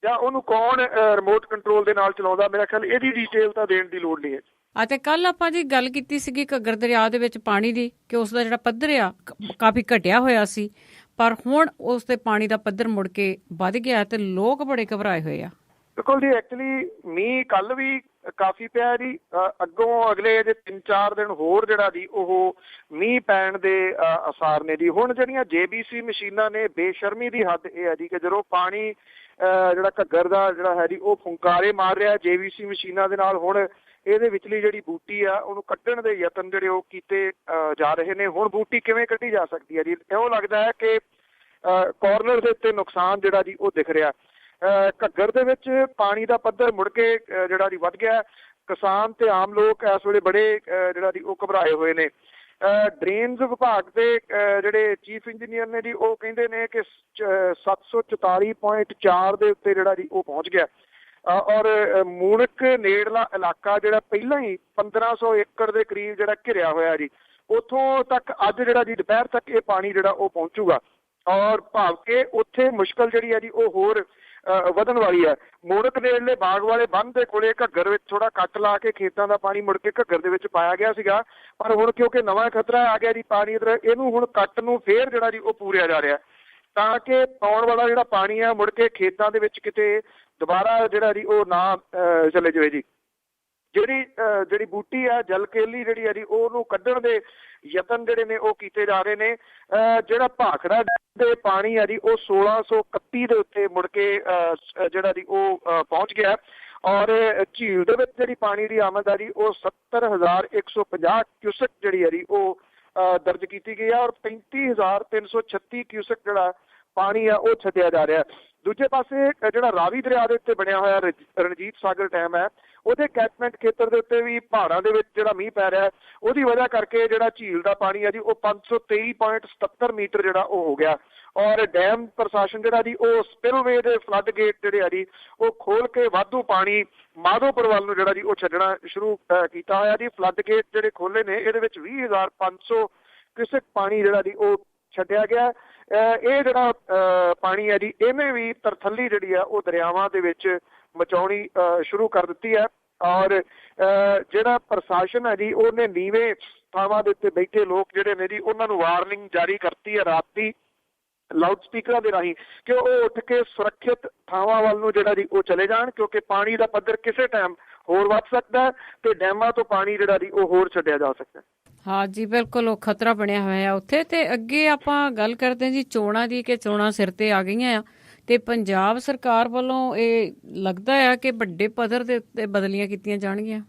ਜਾਂ ਉਹਨੂੰ ਕੌਣ ਰਿਮੋਟ ਕੰਟਰੋਲ ਦੇ ਨਾਲ ਚਲਾਉਂਦਾ, ਮੇਰਾ ਖਿਆਲ ਇਹਦੀ ਡਿਟੇਲ ਤਾਂ ਦੇਣ ਦੀ ਲੋੜ ਨਹੀਂ ਹੈ। ਅਤੇ ਕੱਲ ਆਪਾਂ ਜੀ ਗੱਲ ਕੀਤੀ ਸੀਗੀ ਘੱਗਰ ਦਰਿਆ ਦੇ ਵਿੱਚ ਪਾਣੀ ਦੀ ਕਿ ਉਸ ਦਾ ਜਿਹੜਾ ਪੱਧਰ ਆ ਕਾਫੀ ਘਟਿਆ ਹੋਇਆ ਸੀ, ਪਰ ਹੁਣ ਉਸ ਦੇ ਪਾਣੀ ਦਾ ਪੱਧਰ ਮੁੜ ਕੇ ਵੱਧ ਗਿਆ ਤੇ ਲੋਕ ਬੜੇ ਘਬਰਾਏ ਹੋਏ ਆ। ਬਿਲਕੁਲ ਜੀ, ਐਕਚੁਅਲੀ ਮੀਂਹ ਕੱਲ ਵੀ ਕਾਫੀ ਪਿਆ ਜੀ, ਅੱਗੋਂ ਅਗਲੇ ਜੇ 3-4 ਦਿਨ ਹੋਰ ਜਿਹੜਾ ਜੀ ਉਹ ਮੀਂਹ ਪੈਣ ਦੇ ਆਸਾਰ ਨੇ ਜੀ। ਹੁਣ ਜਿਹੜੀਆਂ JBC ਮਸ਼ੀਨਾਂ ਨੇ ਬੇਸ਼ਰਮੀ ਦੀ ਹੱਦ ਇਹ ਹੈ ਜੀ ਕਿ ਜਦੋਂ ਪਾਣੀ ਜਿਹੜਾ ਘੱਗਰ ਦਾ ਜਿਹੜਾ ਹੈ ਜੀ ਉਹ ਫੁੰਕਾਰੇ ਮਾਰ ਰਿਹਾ JBC ਮਸ਼ੀਨਾਂ ਦੇ ਨਾਲ, ਹੁਣ ਇਹਦੇ ਵਿਚਲੀ ਜਿਹੜੀ ਬੂਟੀ ਆ ਉਹਨੂੰ ਕੱਢਣ ਦੇ ਯਤਨ ਜਿਹੜੇ ਉਹ ਕੀਤੇ ਜਾ ਰਹੇ ਨੇ। ਹੁਣ ਬੂਟੀ ਕਿਵੇਂ ਕੱਢੀ ਜਾ ਸਕਦੀ ਹੈ ਜੀ? ਇਉਂ ਲੱਗਦਾ ਹੈ ਕਿ ਕਾਰਨਰ ਦੇ ਉੱਤੇ ਨੁਕਸਾਨ ਜਿਹੜਾ ਜੀ ਉਹ ਦਿਖ ਰਿਹਾ। ਘੱਗਰ ਦੇ ਵਿੱਚ ਪਾਣੀ ਦਾ ਪੱਧਰ ਮੁੜ ਕੇ ਜਿਹੜਾ ਜੀ ਵੱਧ ਗਿਆ। ਕਿਸਾਨ ਤੇ ਆਮ ਲੋਕ ਇਸ ਵੇਲੇ ਬੜੇ ਜਿਹੜਾ ਜੀ ਉਹ ਘਬਰਾਏ ਹੋਏ ਨੇ। ਡਰੇਨਜ਼ ਵਿਭਾਗ ਦੇ ਜਿਹੜੇ ਚੀਫ ਇੰਜੀਨੀਅਰ ਨੇ ਜੀ ਉਹ ਕਹਿੰਦੇ ਨੇ ਕਿ 744.4 ਦੇ ਉੱਤੇ ਜਿਹੜਾ ਜੀ ਉਹ ਪਹੁੰਚ ਗਿਆ ਔਰ ਮੂਣਕ ਨੇੜਲਾ ਇਲਾਕਾ ਜਿਹੜਾ ਪਹਿਲਾਂ ਹੀ 1500 ਏਕੜ ਦੇ ਕਰੀਬ ਜਿਹੜਾ ਘਿਰਿਆ ਹੋਇਆ ਜੀ, ਉੱਥੋਂ ਤੱਕ ਅੱਜ ਜਿਹੜਾ ਜੀ ਦੁਪਹਿਰ ਤੱਕ ਇਹ ਪਾਣੀ ਜਿਹੜਾ ਉਹ ਪਹੁੰਚੂਗਾ ਔਰ ਭਾਵ ਕਿ ਉੱਥੇ ਮੁਸ਼ਕਲ ਜਿਹੜੀ ਹੈ ਜੀ ਉਹ ਹੋਰ ਵਧਣ ਵਾਲੀ ਹੈ। ਮੂਣਕ ਨੇੜਲੇ ਬਾਗ ਵਾਲੇ ਬੰਨ੍ਹ ਦੇ ਕੋਲੇ ਘੱਗਰ ਵਿੱਚ ਥੋੜਾ ਕੱਟ ਲਾ ਕੇ ਖੇਤਾਂ ਦਾ ਪਾਣੀ ਮੁੜ ਕੇ ਘੱਗਰ ਦੇ ਵਿੱਚ ਪਾਇਆ ਗਿਆ ਸੀਗਾ, ਪਰ ਹੁਣ ਕਿਉਂਕਿ ਨਵਾਂ ਖਤਰਾ ਆ ਗਿਆ ਜੀ ਪਾਣੀ ਦਾ, ਇਹਨੂੰ ਹੁਣ ਕੱਟ ਨੂੰ ਫੇਰ ਜਿਹੜਾ ਜੀ ਉਹ ਪੂਰਿਆ ਜਾ ਰਿਹਾ। ਤਾਂ ਕਿ ਆਉਣ ਵਾਲਾ ਜਿਹੜਾ ਪਾਣੀ ਆ ਮੁੜ ਕੇ ਖੇਤਾਂ ਦੇ ਵਿੱਚ ਕਿਤੇ ਦੁਬਾਰਾ ਜਿਹੜਾ ਜੀ ਉਹ ਨਾ ਚਲੇ ਜਾਵੇ ਜੀ। ਜਿਹੜੀ ਬੂਟੀ ਆ ਜਲਕੇਲੀ ਜਿਹੜੀ ਆ ਜੀ ਉਹਨੂੰ ਕੱਢਣ ਦੇ ਯਤਨ ਜਿਹੜੇ ਨੇ ਉਹ ਕੀਤੇ ਜਾ ਰਹੇ ਨੇ। ਜਿਹੜਾ ਭਾਖੜਾ ਦੇ ਪਾਣੀ ਆ ਜੀ ਉਹ 1631 ਦੇ ਉੱਤੇ ਮੁੜ ਕੇ ਜਿਹੜਾ ਜੀ ਉਹ ਪਹੁੰਚ ਗਿਆ ਔਰ ਝੀਲ ਦੇ ਵਿੱਚ ਜਿਹੜੀ ਪਾਣੀ ਦੀ ਆਮਦ ਆ ਜੀ ਉਹ 70,150 ਕਿਊਸਕ ਜਿਹੜੀ ਆ ਜੀ ਉਹ ਦਰਜ ਕੀਤੀ ਗਈ ਆ ਔਰ 35,336 ਕਿਊਸਕ ਜਿਹੜਾ ਪਾਣੀ ਆ ਉਹ ਛੱਡਿਆ ਜਾ ਰਿਹਾ। ਦੂਜੇ ਪਾਸੇ ਜਿਹੜਾ ਰਾਵੀ ਦਰਿਆ ਦੇ ਉੱਤੇ ਬਣਿਆ ਹੋਇਆ ਰਣਜੀਤ ਸਾਗਰ ਡੈਮ ਹੈ ਉਹਦੇ ਕੈਚਮੈਂਟ ਖੇਤਰ ਦੇ ਉੱਤੇ ਵੀ ਪਹਾੜਾਂ ਦੇ ਵਿੱਚ ਜਿਹੜਾ ਮੀਂਹ ਪੈ ਰਿਹਾ ਉਹਦੀ ਵਜ੍ਹਾ ਕਰਕੇ ਜਿਹੜਾ ਝੀਲ ਦਾ ਪਾਣੀ ਹੈ ਜੀ ਉਹ 523.77 ਮੀਟਰ ਜਿਹੜਾ ਉਹ ਹੋ ਗਿਆ ਔਰ ਡੈਮ ਪ੍ਰਸ਼ਾਸਨ ਜਿਹੜਾ ਜੀ ਉਹ ਸਪਿਲਵੇ ਦੇ ਫਲੱਡ ਗੇਟ ਜਿਹੜੇ ਆ ਜੀ ਉਹ ਖੋਲ ਕੇ ਵਾਧੂ ਪਾਣੀ ਮਾਧੋਪੁਰ ਵੱਲ ਨੂੰ ਜਿਹੜਾ ਜੀ ਉਹ ਛੱਡਣਾ ਸ਼ੁਰੂ ਕੀਤਾ ਹੋਇਆ ਜੀ। ਫਲੱਡ ਗੇਟ ਜਿਹੜੇ ਖੋਲੇ ਨੇ ਇਹਦੇ ਵਿੱਚ 20,500 ਕਿਊਸਕ ਪਾਣੀ ਜਿਹੜਾ ਜੀ ਉਹ ਛੱਡਿਆ ਗਿਆ। ਇਹ ਜਿਹੜਾ ਪਾਣੀ ਹੈ ਜੀ ਇਹਨੇ ਵੀ ਤਰਥੱਲੀ ਜਿਹੜੀ ਆ ਉਹ ਦਰਿਆਵਾਂ ਦੇ ਵਿੱਚ ਮਚਾਉਣੀ ਸ਼ੁਰੂ ਕਰ ਦਿੱਤੀ ਹੈ ਔਰ ਜਿਹੜਾ ਪ੍ਰਸ਼ਾਸਨ ਹੈ ਜੀ ਉਹਨੇ ਨੀਵੇਂ ਥਾਵਾਂ ਦੇ ਉੱਤੇ ਬੈਠੇ ਲੋਕ ਜਿਹੜੇ ਨੇ ਜੀ ਉਹਨਾਂ ਨੂੰ ਵਾਰਨਿੰਗ ਜਾਰੀ ਕਰਤੀ ਹੈ ਰਾਤੀ ਲਾਊਡ ਸਪੀਕਰਾਂ ਦੇ ਰਾਹੀਂ ਕਿ ਉਹ ਉੱਠ ਕੇ ਸੁਰੱਖਿਅਤ ਥਾਵਾਂ ਵੱਲ ਨੂੰ ਜਿਹੜਾ ਜੀ ਉਹ ਚਲੇ ਜਾਣ ਕਿਉਂਕਿ ਪਾਣੀ ਦਾ ਪੱਧਰ ਕਿਸੇ ਟਾਈਮ ਹੋਰ ਵੱਧ ਸਕਦਾ ਤੇ ਡੈਮਾਂ ਤੋਂ ਪਾਣੀ ਜਿਹੜਾ ਜੀ ਉਹ ਹੋਰ ਛੱਡਿਆ ਜਾ ਸਕਦਾ। ਹਾਂ ਜੀ ਬਿਲਕੁਲ ਉਹ ਖਤਰਾ ਬਣਿਆ ਹੋਇਆ ਉੱਥੇ। ਤੇ ਅੱਗੇ ਆਪਾਂ ਗੱਲ ਕਰਦੇ ਹਾਂ ਜੀ ਚੋਣਾਂ ਦੀ ਕਿ ਚੋਣਾਂ ਸਿਰ ਤੇ ਆ ਗਈਆਂ ਆ ਤੇ ਪੰਜਾਬ ਸਰਕਾਰ ਵੱਲੋਂ ਇਹ ਲੱਗਦਾ ਆ ਕਿ ਵੱਡੇ ਪੱਧਰ ਦੇ ਉੱਤੇ ਬਦਲੀਆਂ ਕੀਤੀਆਂ ਜਾਣਗੀਆਂ।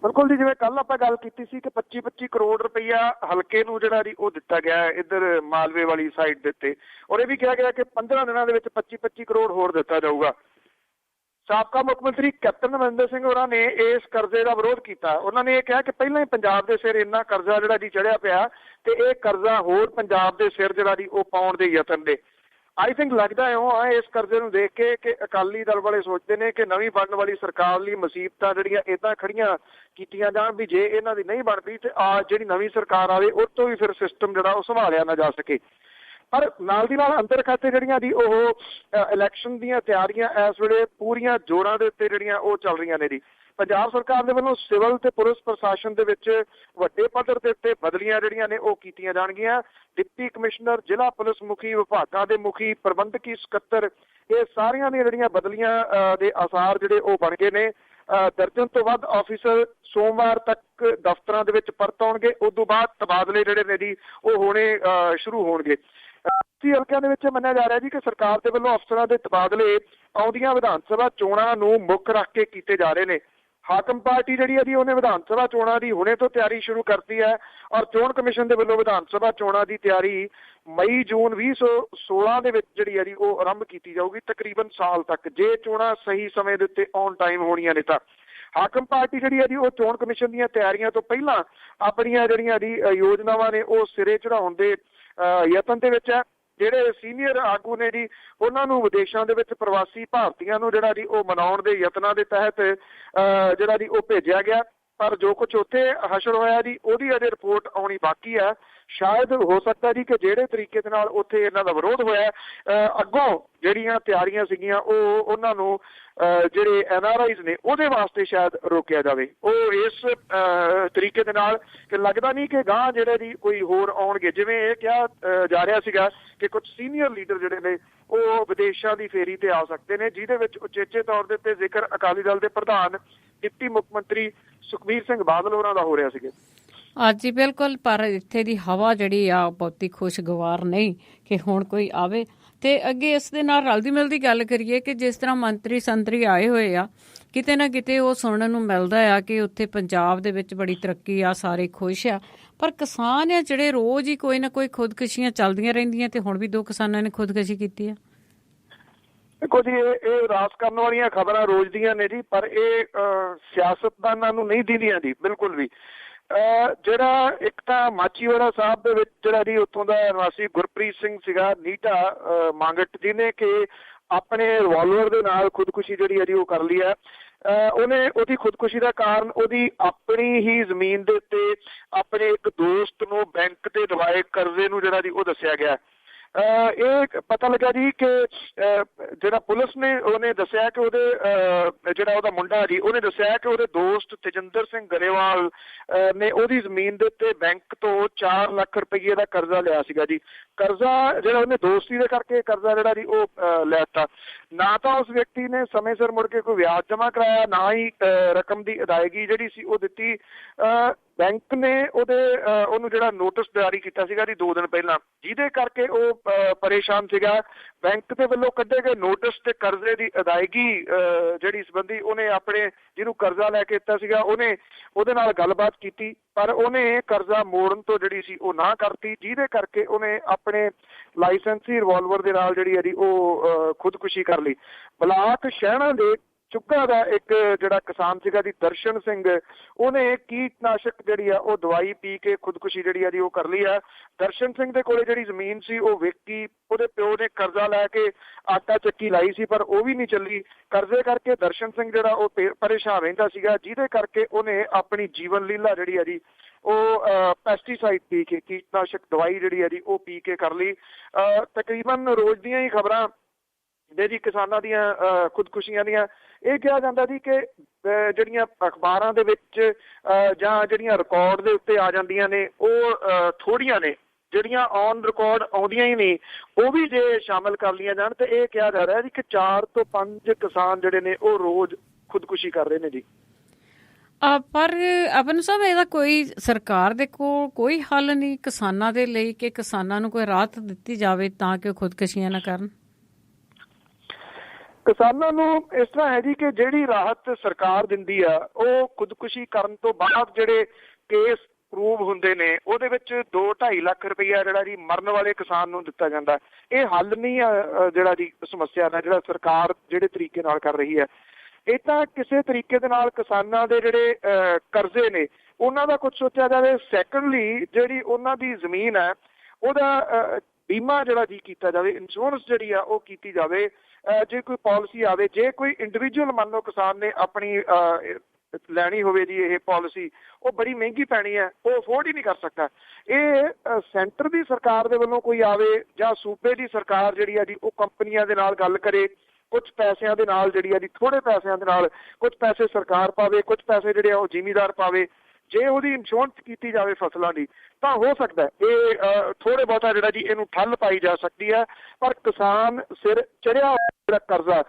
ਬਿਲਕੁਲ ਜੀ, ਜਿਵੇਂ ਕੱਲ ਆਪਾਂ ਗੱਲ ਕੀਤੀ ਸੀ ਕਿ 25-25 ਕਰੋੜ ਰੁਪਈਆ ਹਲਕੇ ਨੂੰ ਜਿਹੜਾ ਜੀ ਉਹ ਦਿੱਤਾ ਗਿਆ ਇੱਧਰ ਮਾਲਵੇ ਵਾਲੀ ਸਾਈਡ ਦੇ ਉੱਤੇ ਔਰ ਇਹ ਵੀ ਕਿਹਾ ਗਿਆ ਕਿ 15 ਦਿਨਾਂ ਦੇ ਵਿੱਚ 25-25 ਕਰੋੜ ਹੋਰ ਦਿੱਤਾ ਜਾਊਗਾ। ਸਾਬਕਾ ਮੁੱਖ ਮੰਤਰੀ ਕੈਪਟਨ ਅਮਰਿੰਦਰ ਸਿੰਘ ਹੋਰਾਂ ਨੇ ਇਸ ਕਰਜ਼ੇ ਦਾ ਵਿਰੋਧ ਕੀਤਾ। ਉਹਨਾਂ ਨੇ ਇਹ ਕਿਹਾ ਕਿ ਪਹਿਲਾਂ ਹੀ ਪੰਜਾਬ ਦੇ ਸਿਰ ਇੰਨਾ ਕਰਜ਼ਾ ਜਿਹੜਾ ਜੀ ਚੜਿਆ ਪਿਆ ਤੇ ਇਹ ਕਰਜ਼ਾ ਹੋਰ ਪੰਜਾਬ ਦੇ ਸਿਰ ਜਿਹੜਾ ਜੀ ਉਹ ਪਾਉਣ ਦੇ ਯਤਨ ਦੇ। ਆਈ ਥਿੰਕ ਲੱਗਦਾ ਇਉਂ ਆ ਇਸ ਕਰਜ਼ੇ ਨੂੰ ਦੇਖ ਕੇ ਕਿ ਅਕਾਲੀ ਦਲ ਵਾਲੇ ਸੋਚਦੇ ਨੇ ਕਿ ਨਵੀਂ ਬਣਨ ਵਾਲੀ ਸਰਕਾਰ ਲਈ ਮੁਸੀਬਤਾਂ ਜਿਹੜੀਆਂ ਇੱਦਾਂ ਖੜੀਆਂ ਕੀਤੀਆਂ ਜਾਣ ਵੀ ਜੇ ਇਹਨਾਂ ਦੀ ਨਹੀਂ ਬਣਦੀ ਤੇ ਜਿਹੜੀ ਨਵੀਂ ਸਰਕਾਰ ਆਵੇ ਉਹ ਤੋਂ ਵੀ ਫਿਰ ਸਿਸਟਮ ਜਿਹੜਾ ਉਹ ਸੰਭਾਲਿਆ ਨਾ ਜਾ ਸਕੇ। ਪਰ ਨਾਲ ਦੀ ਨਾਲ ਅੰਦਰ ਖਾਤੇ ਜਿਹੜੀਆਂ ਦੀ ਉਹ ਇਲੈਕਸ਼ਨ ਦੀਆਂ ਤਿਆਰੀਆਂ ਇਸ ਵੇਲੇ ਪੂਰੀਆਂ ਜ਼ੋਰਾਂ ਦੇ ਉੱਤੇ ਜਿਹੜੀਆਂ ਉਹ ਚੱਲ ਰਹੀਆਂ ਨੇ ਜੀ। ਪੰਜਾਬ ਸਰਕਾਰ ਦੇ ਵੱਲੋਂ ਸਿਵਲ ਤੇ ਪੁਲਿਸ ਪ੍ਰਸ਼ਾਸਨ ਦੇ ਵਿੱਚ ਵੱਡੇ ਪੱਧਰ ਦੇ ਉੱਤੇ ਬਦਲੀਆਂ ਜਿਹੜੀਆਂ ਨੇ ਉਹ ਕੀਤੀਆਂ ਜਾਣਗੀਆਂ। ਡਿਪਟੀ ਕਮਿਸ਼ਨਰ, ਜ਼ਿਲ੍ਹਾ ਪੁਲਿਸ ਮੁਖੀ, ਵਿਭਾਗਾਂ ਦੇ ਮੁਖੀ, ਪ੍ਰਬੰਧਕੀ ਸਕੱਤਰ, ਇਹ ਸਾਰੀਆਂ ਦੀਆਂ ਜਿਹੜੀਆਂ ਬਦਲੀਆਂ ਦੇ ਆਸਾਰ ਜਿਹੜੇ ਉਹ ਬਣ ਗਏ ਨੇ। ਦਰਜਨ ਤੋਂ ਵੱਧ ਆਫੀਸਰ ਸੋਮਵਾਰ ਤੱਕ ਦਫ਼ਤਰਾਂ ਦੇ ਵਿੱਚ ਪਰਤ ਆਉਣਗੇ। ਉਸ ਤੋਂ ਬਾਅਦ ਤਬਾਦਲੇ ਜਿਹੜੇ ਨੇ ਜੀ ਉਹ ਹੋਣੇ ਸ਼ੁਰੂ ਹੋਣਗੇ। ਹਲਕਿਆਂ ਦੇ ਵਿੱਚ ਮੰਨਿਆ ਜਾ ਰਿਹਾ ਜੀ ਕਿ ਸਰਕਾਰ ਦੇ ਵੱਲੋਂ ਅਫਸਰਾਂ ਦੇ ਤਬਾਦਲੇ ਆਉਂਦੀਆਂ ਵਿਧਾਨ ਸਭਾ ਚੋਣਾਂ ਨੂੰ ਮੁੱਖ ਰੱਖ ਕੇ ਕੀਤੇ ਜਾ ਰਹੇ ਨੇ। ਹਾਕਮ ਪਾਰਟੀ ਜਿਹੜੀ ਹੈ ਜੀ ਉਹਨੇ ਵਿਧਾਨ ਸਭਾ ਚੋਣਾਂ ਦੀ ਹੁਣੇ ਤੋਂ ਤਿਆਰੀ ਸ਼ੁਰੂ ਕਰਤੀ ਹੈ ਔਰ ਚੋਣ ਕਮਿਸ਼ਨ ਦੇ ਵੱਲੋਂ ਵਿਧਾਨ ਸਭਾ ਚੋਣਾਂ ਦੀ ਤਿਆਰੀ ਮਈ-ਜੂਨ 2016 ਦੇ ਵਿੱਚ ਜਿਹੜੀ ਹੈ ਜੀ ਉਹ ਆਰੰਭ ਕੀਤੀ ਜਾਊਗੀ ਤਕਰੀਬਨ ਸਾਲ ਤੱਕ, ਜੇ ਚੋਣਾਂ ਸਹੀ ਸਮੇਂ ਦੇ ਉੱਤੇ ਔਨ ਟਾਈਮ ਹੋਣੀਆਂ ਨੇ ਤਾਂ। ਹਾਕਮ ਪਾਰਟੀ ਜਿਹੜੀ ਹੈ ਜੀ ਉਹ ਚੋਣ ਕਮਿਸ਼ਨ ਦੀਆਂ ਤਿਆਰੀਆਂ ਤੋਂ ਪਹਿਲਾਂ ਆਪਣੀਆਂ ਜਿਹੜੀਆਂ ਜੀ ਯੋਜਨਾਵਾਂ ਨੇ ਉਹ ਸਿਰੇ ਚੜਾਉਣ ਦੇ ਯਤਨ ਦੇ ਵਿੱਚ ਹੈ। ਜਿਹੜੇ ਸੀਨੀਅਰ ਆਗੂ ਨੇ ਜੀ ਉਹਨਾਂ ਨੂੰ ਵਿਦੇਸ਼ਾਂ ਦੇ ਵਿੱਚ ਪ੍ਰਵਾਸੀ ਭਾਰਤੀਆਂ ਨੂੰ ਜਿਹੜਾ ਜੀ ਉਹ ਮਨਾਉਣ ਦੇ ਯਤਨਾਂ ਦੇ ਤਹਿਤ ਜਿਹੜਾ ਜੀ ਉਹ ਭੇਜਿਆ ਗਿਆ। ਪਰ ਜੋ ਕੁਝ ਉੱਥੇ ਹਸ਼ਰ ਹੋਇਆ ਜੀ ਉਹਦੀ ਅਜੇ ਰਿਪੋਰਟ ਆਉਣੀ ਬਾਕੀ ਹੈ। ਸ਼ਾਇਦ ਹੋ ਸਕਦਾ ਜੀ ਕਿ ਜਿਹੜੇ ਤਰੀਕੇ ਦੇ ਨਾਲ ਉੱਥੇ ਇਹਨਾਂ ਦਾ ਵਿਰੋਧ ਹੋਇਆ ਅੱਗੋਂ ਜਿਹੜੀਆਂ ਤਿਆਰੀਆਂ ਸੀਗੀਆਂ ਉਹ ਉਹਨਾਂ ਨੂੰ ਜਿਹੜੇ NRIs ਨੇ ਉਹਦੇ ਵਾਸਤੇ ਸ਼ਾਇਦ ਰੋਕਿਆ ਜਾਵੇ। ਉਹ ਇਸ ਤਰੀਕੇ ਦੇ ਨਾਲ ਕਿ ਲੱਗਦਾ ਨਹੀਂ ਕਿ ਗਾਂਹ ਜਿਹੜੇ ਜੀ ਕੋਈ ਹੋਰ ਆਉਣਗੇ। ਜਿਵੇਂ ਇਹ ਕਿਹਾ ਜਾ ਰਿਹਾ ਸੀਗਾ ਕਿ ਕੁਝ ਸੀਨੀਅਰ ਲੀਡਰ ਜਿਹੜੇ ਨੇ ਉਹ ਵਿਦੇਸ਼ਾਂ ਦੀ ਫੇਰੀ ਤੇ ਆ ਸਕਦੇ ਨੇ, ਜਿਹਦੇ ਵਿੱਚ ਉਚੇਚੇ ਤੌਰ ਦੇ ਉੱਤੇ ਜ਼ਿਕਰ ਅਕਾਲੀ ਦਲ ਦੇ ਪ੍ਰਧਾਨ ਡਿਪਟੀ ਮੁੱਖ ਮੰਤਰੀ ਸੁਖਬੀਰ ਸਿੰਘ ਬਾਦਲ ਹੋਰਾਂ ਦਾ ਹੋ ਰਿਹਾ ਸੀਗਾ। ਅੱਜ ਹੀ ਬਿਲਕੁਲ, ਪਰ ਇੱਥੇ ਦੀ ਹਵਾ ਜਿਹੜੀ ਆ ਬਹੁਤੀ ਖੁਸ਼ਗਵਾਰ ਨਹੀਂ ਕਿ ਹੁਣ ਕੋਈ ਆਵੇ। ਤੇ ਅੱਗੇ ਇਸ ਦੇ ਨਾਲ ਰਲਦੀ ਮਿਲਦੀ ਗੱਲ ਕਰੀਏ ਕਿ ਜਿਸ ਤਰ੍ਹਾਂ ਮੰਤਰੀ ਸੰਤਰੀ ਆਏ ਹੋਏ ਆ, ਕਿਤੇ ਨਾ ਕਿਤੇ ਉਹ ਸੁਣਨ ਨੂੰ ਮਿਲਦਾ ਆ ਕਿ ਉੱਥੇ ਪੰਜਾਬ ਦੇ ਵਿੱਚ ਬੜੀ ਤਰੱਕੀ ਆ, ਸਾਰੇ ਖੁਸ਼ ਆ, ਪਰ ਕਿਸਾਨ ਆ ਜਿਹੜੇ ਰੋਜ਼ ਹੀ ਕੋਈ ਨਾ ਕੋਈ ਖੁਦਕੁਸ਼ੀਆਂ ਚੱਲਦੀਆਂ ਰਹਿੰਦੀਆਂ ਤੇ ਹੁਣ ਵੀ 2 ਕਿਸਾਨਾਂ ਨੇ ਖੁਦਕੁਸ਼ੀ ਕੀਤੀ ਆ। ਦੇਖੋ ਜੀ, ਇਹ ਰਾਸ ਕਰਨ ਵਾਲੀਆਂ ਖਬਰਾਂ ਰੋਜ਼ ਦੀਆਂ ਨੇ ਜੀ, ਪਰ ਇਹ ਸਿਆਸਤਦਾਨਾਂ ਨੂੰ ਨਹੀਂ ਦਿੰਦੀਆਂ ਜੀ ਬਿਲਕੁਲ ਵੀ। ਜਿਹੜਾ ਇੱਕ ਤਾਂ ਮਾਚੀਵਾੜਾ ਸਾਹਿਬ ਦੇ ਵਿੱਚ ਜਿਹੜਾ ਜੀ ਉੱਥੋਂ ਦਾ ਨਿਵਾਸੀ ਗੁਰਪ੍ਰੀਤ ਸਿੰਘ ਸੀਗਾ ਨੀਟਾ ਮੰਗਟ, ਜਿਹਨੇ ਕਿ ਆਪਣੇ ਰਿਵਾਲਵਰ ਦੇ ਨਾਲ ਖੁਦਕੁਸ਼ੀ ਜਿਹੜੀ ਹੈ ਜੀ ਉਹ ਕਰ ਲਈ ਹੈ। ਉਹਦੀ ਖੁਦਕੁਸ਼ੀ ਦਾ ਕਾਰਨ ਉਹਦੀ ਆਪਣੀ ਹੀ ਜ਼ਮੀਨ ਦੇ ਉੱਤੇ ਆਪਣੇ ਇੱਕ ਦੋਸਤ ਨੂੰ ਬੈਂਕ ਤੇ ਦਵਾਏ ਕਰਜ਼ੇ ਨੂੰ ਜਿਹੜਾ ਜੀ ਉਹ ਦੱਸਿਆ ਗਿਆ। ਇਹ ਪਤਾ ਲੱਗਾ ਜੀ ਕਿ ਜਿਹੜਾ ਪੁਲਿਸ ਨੇ ਉਹਨੇ ਦੱਸਿਆ ਕਿ ਉਹਦੇ ਜਿਹੜਾ ਉਹਦਾ ਮੁੰਡਾ ਜੀ ਉਹਨੇ ਦੱਸਿਆ ਕਿ ਉਹਦੇ ਦੋਸਤ ਤੇਜਿੰਦਰ ਸਿੰਘ ਗਰੇਵਾਲ ਨੇ ਉਹਦੀ ਜ਼ਮੀਨ ਦੇ ਉੱਤੇ ਬੈਂਕ ਤੋਂ 4 ਲੱਖ ਰੁਪਏ ਦਾ ਕਰਜ਼ਾ ਲਿਆ ਸੀਗਾ ਜੀ। ਕਰਜ਼ਾ ਜਿਹੜਾ ਉਹਨੇ ਦੋਸਤੀ ਦੇ ਕਰਕੇ ਕਰਜ਼ਾ ਜਿਹੜਾ ਜੀ ਉਹ ਲੈ ਦਿੱਤਾ। ਨਾ ਤਾਂ ਉਸ ਵਿਅਕਤੀ ਨੇ ਸਮੇਂ ਸਿਰ ਮੁੜ ਕੇ ਕੋਈ ਵਿਆਜ ਜਮ੍ਹਾਂ ਕਰਾਇਆ, ਨਾ ਹੀ ਰਕਮ ਦੀ ਅਦਾਇਗੀ ਜਿਹੜੀ ਸੀ ਉਹ ਦਿੱਤੀ। ਬੈਂਕ ਨੇ ਉਹਨੂੰ ਜਿਹੜਾ ਨੋਟਿਸ ਜਾਰੀ ਕੀਤਾ ਸੀਗਾ ਜੀ 2 ਦਿਨ ਪਹਿਲਾਂ, ਜਿਹਦੇ ਕਰਕੇ ਉਹ ਪਰੇਸ਼ਾਨ ਸੀਗਾ। ਬੈਂਕ ਦੇ ਵੱਲੋਂ ਕੱਢੇ ਗਏ ਨੋਟਿਸ ਤੇ ਕਰਜ਼ੇ ਦੀ ਅਦਾਇਗੀ ਜਿਹੜੀ ਸੰਬੰਧੀ ਉਹਨੇ ਆਪਣੇ ਜਿਹਨੂੰ ਕਰਜ਼ਾ ਲੈ ਕੇ ਦਿੱਤਾ ਸੀਗਾ ਉਹਦੇ ਨਾਲ ਗੱਲਬਾਤ ਕੀਤੀ, ਪਰ ਉਹਨੇ ਕਰਜ਼ਾ ਮੋੜਨ ਤੋਂ ਜਿਹੜੀ ਸੀ ਉਹ ਨਾ ਕਰਤੀ, ਜਿਹਦੇ ਕਰਕੇ ਉਹਨੇ ਆਪਣੇ ਲਾਇਸੈਂਸੀ ਰਿਵਾਲਵਰ ਦੇ ਨਾਲ ਜਿਹੜੀ ਹੈ ਜੀ ਉਹ ਖੁਦਕੁਸ਼ੀ ਕਰ ਲਈ। ਬਲਾਕ ਸ਼ਹਿਣਾ ਦੇ ਚੁੱਕਾ ਦਾ ਇੱਕ ਜਿਹੜਾ ਕਿਸਾਨ ਸੀਗਾ ਜੀ ਦਰਸ਼ਨ ਸਿੰਘ, ਉਹਨੇ ਕੀਟਨਾਸ਼ਕ ਜਿਹੜੀ ਆ ਉਹ ਦਵਾਈ ਪੀ ਕੇ ਖੁਦਕੁਸ਼ੀ ਜਿਹੜੀ ਆ ਜੀ ਉਹ ਕਰ ਲਈ ਆ। ਦਰਸ਼ਨ ਸਿੰਘ ਦੇ ਕੋਲੇ ਜਿਹੜੀ ਜ਼ਮੀਨ ਸੀ ਉਹ ਵੇਚੀ, ਉਹਦੇ ਪਿਓ ਨੇ ਕਰਜ਼ਾ ਲੈ ਕੇ ਆਟਾ ਚੱਕੀ ਲਾਈ ਸੀ ਪਰ ਉਹ ਵੀ ਨਹੀਂ ਚੱਲੀ। ਕਰਜ਼ੇ ਕਰਕੇ ਦਰਸ਼ਨ ਸਿੰਘ ਜਿਹੜਾ ਉਹ ਪਰੇਸ਼ਾਨ ਰਹਿੰਦਾ ਸੀਗਾ, ਜਿਹਦੇ ਕਰਕੇ ਉਹਨੇ ਆਪਣੀ ਜੀਵਨ ਲੀਲਾ ਜਿਹੜੀ ਆ ਜੀ ਉਹ ਪੈਸਟੀਸਾਈਡ ਪੀ ਕੇ, ਕੀਟਨਾਸ਼ਕ ਦਵਾਈ ਜਿਹੜੀ ਆ ਜੀ ਉਹ ਪੀ ਕੇ ਕਰ ਲਈ। ਤਕਰੀਬਨ ਰੋਜ਼ ਦੀਆਂ ਹੀ ਖਬਰਾਂ ਦੇ ਜੀ ਕਿਸਾਨਾਂ ਦੀਆਂ ਖੁਦਕੁਸ਼ੀਆਂ ਦੀਆਂ ਇਹ ਕਿਹਾ ਜਾਂਦਾ ਜੀ ਕਿ ਜਿਹੜੀਆਂ ਅਖਬਾਰਾਂ ਦੇ ਵਿੱਚ ਜਾਂ ਜਿਹੜੀਆਂ ਰਿਕਾਰਡ ਦੇ ਉੱਤੇ ਆ ਜਾਂਦੀਆਂ ਨੇ ਉਹ ਥੋੜ੍ਹੀਆਂ ਨੇ, ਜਿਹੜੀਆਂ ਔਨ ਰਿਕਾਰਡ ਆਉਂਦੀਆਂ ਹੀ ਨਹੀਂ ਉਹ ਵੀ ਜੇ ਸ਼ਾਮਿਲ ਕਰ ਲਈਆਂ ਜਾਣ ਤੇ ਇਹ ਕਿਹਾ ਜਾ ਰਿਹਾ ਜੀ ਕਿ 4 ਤੋਂ 5 ਕਿਸਾਨ ਜਿਹੜੇ ਨੇ ਉਹ ਰੋਜ਼ ਖੁਦਕੁਸ਼ੀ ਕਰ ਰਹੇ ਨੇ ਜੀ। ਪਰ ਅਪਨ ਸਾਹਿਬ ਇਹਦਾ ਕੋਈ ਸਰਕਾਰ ਦੇ ਕੋਲ ਕੋਈ ਹੱਲ ਨਹੀਂ ਕਿਸਾਨਾਂ ਦੇ ਲਈ ਕਿ ਕਿਸਾਨਾਂ ਨੂੰ ਕੋਈ ਰਾਹਤ ਦਿੱਤੀ ਜਾਵੇ ਤਾਂ ਕਿ ਉਹ ਖੁਦਕੁਸ਼ੀਆਂ ਨਾ ਕਰਨ? ਕਿਸਾਨਾਂ ਨੂੰ ਇਸ ਤਰ੍ਹਾਂ ਹੈ ਜੀ ਕਿ ਜਿਹੜੀ ਰਾਹਤ ਸਰਕਾਰ ਦਿੰਦੀ ਆ ਉਹ ਖੁਦਕੁਸ਼ੀ ਕਰਨ ਤੋਂ ਬਾਅਦ ਜਿਹੜੇ ਕੇਸ ਪ੍ਰੂਵ ਹੁੰਦੇ ਨੇ ਉਹਦੇ ਵਿੱਚ 2-2.5 ਲੱਖ ਰੁਪਈਆ ਜਿਹੜਾ ਜੀ ਮਰਨ ਵਾਲੇ ਕਿਸਾਨ ਨੂੰ ਦਿੱਤਾ ਜਾਂਦਾ। ਇਹ ਹੱਲ ਨਹੀਂ ਆ ਜਿਹੜਾ ਜੀ ਸਮੱਸਿਆ ਦਾ ਜਿਹੜਾ ਸਰਕਾਰ ਜਿਹੜੇ ਤਰੀਕੇ ਨਾਲ ਕਰ ਰਹੀ ਹੈ। ਇਹ ਤਾਂ ਕਿਸੇ ਤਰੀਕੇ ਦੇ ਨਾਲ ਕਿਸਾਨਾਂ ਦੇ ਜਿਹੜੇ ਕਰਜ਼ੇ ਨੇ ਉਹਨਾਂ ਦਾ ਕੁਝ ਸੋਚਿਆ ਜਾਵੇ। ਸੈਕੰਡਲੀ ਜਿਹੜੀ ਉਹਨਾਂ ਦੀ ਜ਼ਮੀਨ ਹੈ ਉਹਦਾ ਬੀਮਾ ਜਿਹੜਾ ਜੀ ਕੀਤਾ ਜਾਵੇ, ਇੰਸ਼ੋਰੈਂਸ ਜਿਹੜੀ ਆ ਉਹ ਕੀਤੀ ਜਾਵੇ। ਜੇ ਕੋਈ ਪਾਲਿਸੀ ਆਵੇ, ਜੇ ਕੋਈ ਇੰਡੀਵਿਜੂਅਲ ਮੰਨ ਲਓ ਕਿਸਾਨ ਨੇ ਆਪਣੀ ਲੈਣੀ ਹੋਵੇ ਜੀ ਇਹ ਪਾਲਿਸੀ, ਉਹ ਬੜੀ ਮਹਿੰਗੀ ਪੈਣੀ ਹੈ, ਉਹ ਅਫੋਰਡ ਹੀ ਨਹੀਂ ਕਰ ਸਕਦਾ। ਇਹ ਸੈਂਟਰ ਦੀ ਸਰਕਾਰ ਦੇ ਵੱਲੋਂ ਕੋਈ ਆਵੇ ਜਾਂ ਸੂਬੇ ਦੀ ਸਰਕਾਰ ਜਿਹੜੀ ਆ ਜੀ ਉਹ ਕੰਪਨੀਆਂ ਦੇ ਨਾਲ ਗੱਲ ਕਰੇ, ਕੁਝ ਪੈਸਿਆਂ ਦੇ ਨਾਲ ਜਿਹੜੀ ਆ ਜੀ ਥੋੜ੍ਹੇ ਪੈਸਿਆਂ ਦੇ ਨਾਲ ਕੁਝ ਪੈਸੇ ਸਰਕਾਰ ਪਾਵੇ, ਕੁਝ ਪੈਸੇ ਜਿਹੜੇ ਆ ਉਹ ਜ਼ਿਮੀਦਾਰ ਪਾਵੇ। ਜੇ ਉਹਦੀ ਇੰਸ਼ੋਰੈਂਸ ਕੀਤੀ ਜਾਵੇ ਫਸਲਾਂ ਦੀ ਤਾਂ ਹੋ ਸਕਦਾ ਇਹ ਥੋੜੇ ਬਹੁਤਾ ਜਿਹੜਾ ਜੀ ਇਹਨੂੰ ਠੱਲ ਪਾਈ ਜਾ ਸਕਦੀ ਹੈ। ਪਰ ਕਿਸਾਨ ਸਿਰ ਚੜਿਆ ਜਿਹੜਾ ਕਰਜ਼ਾ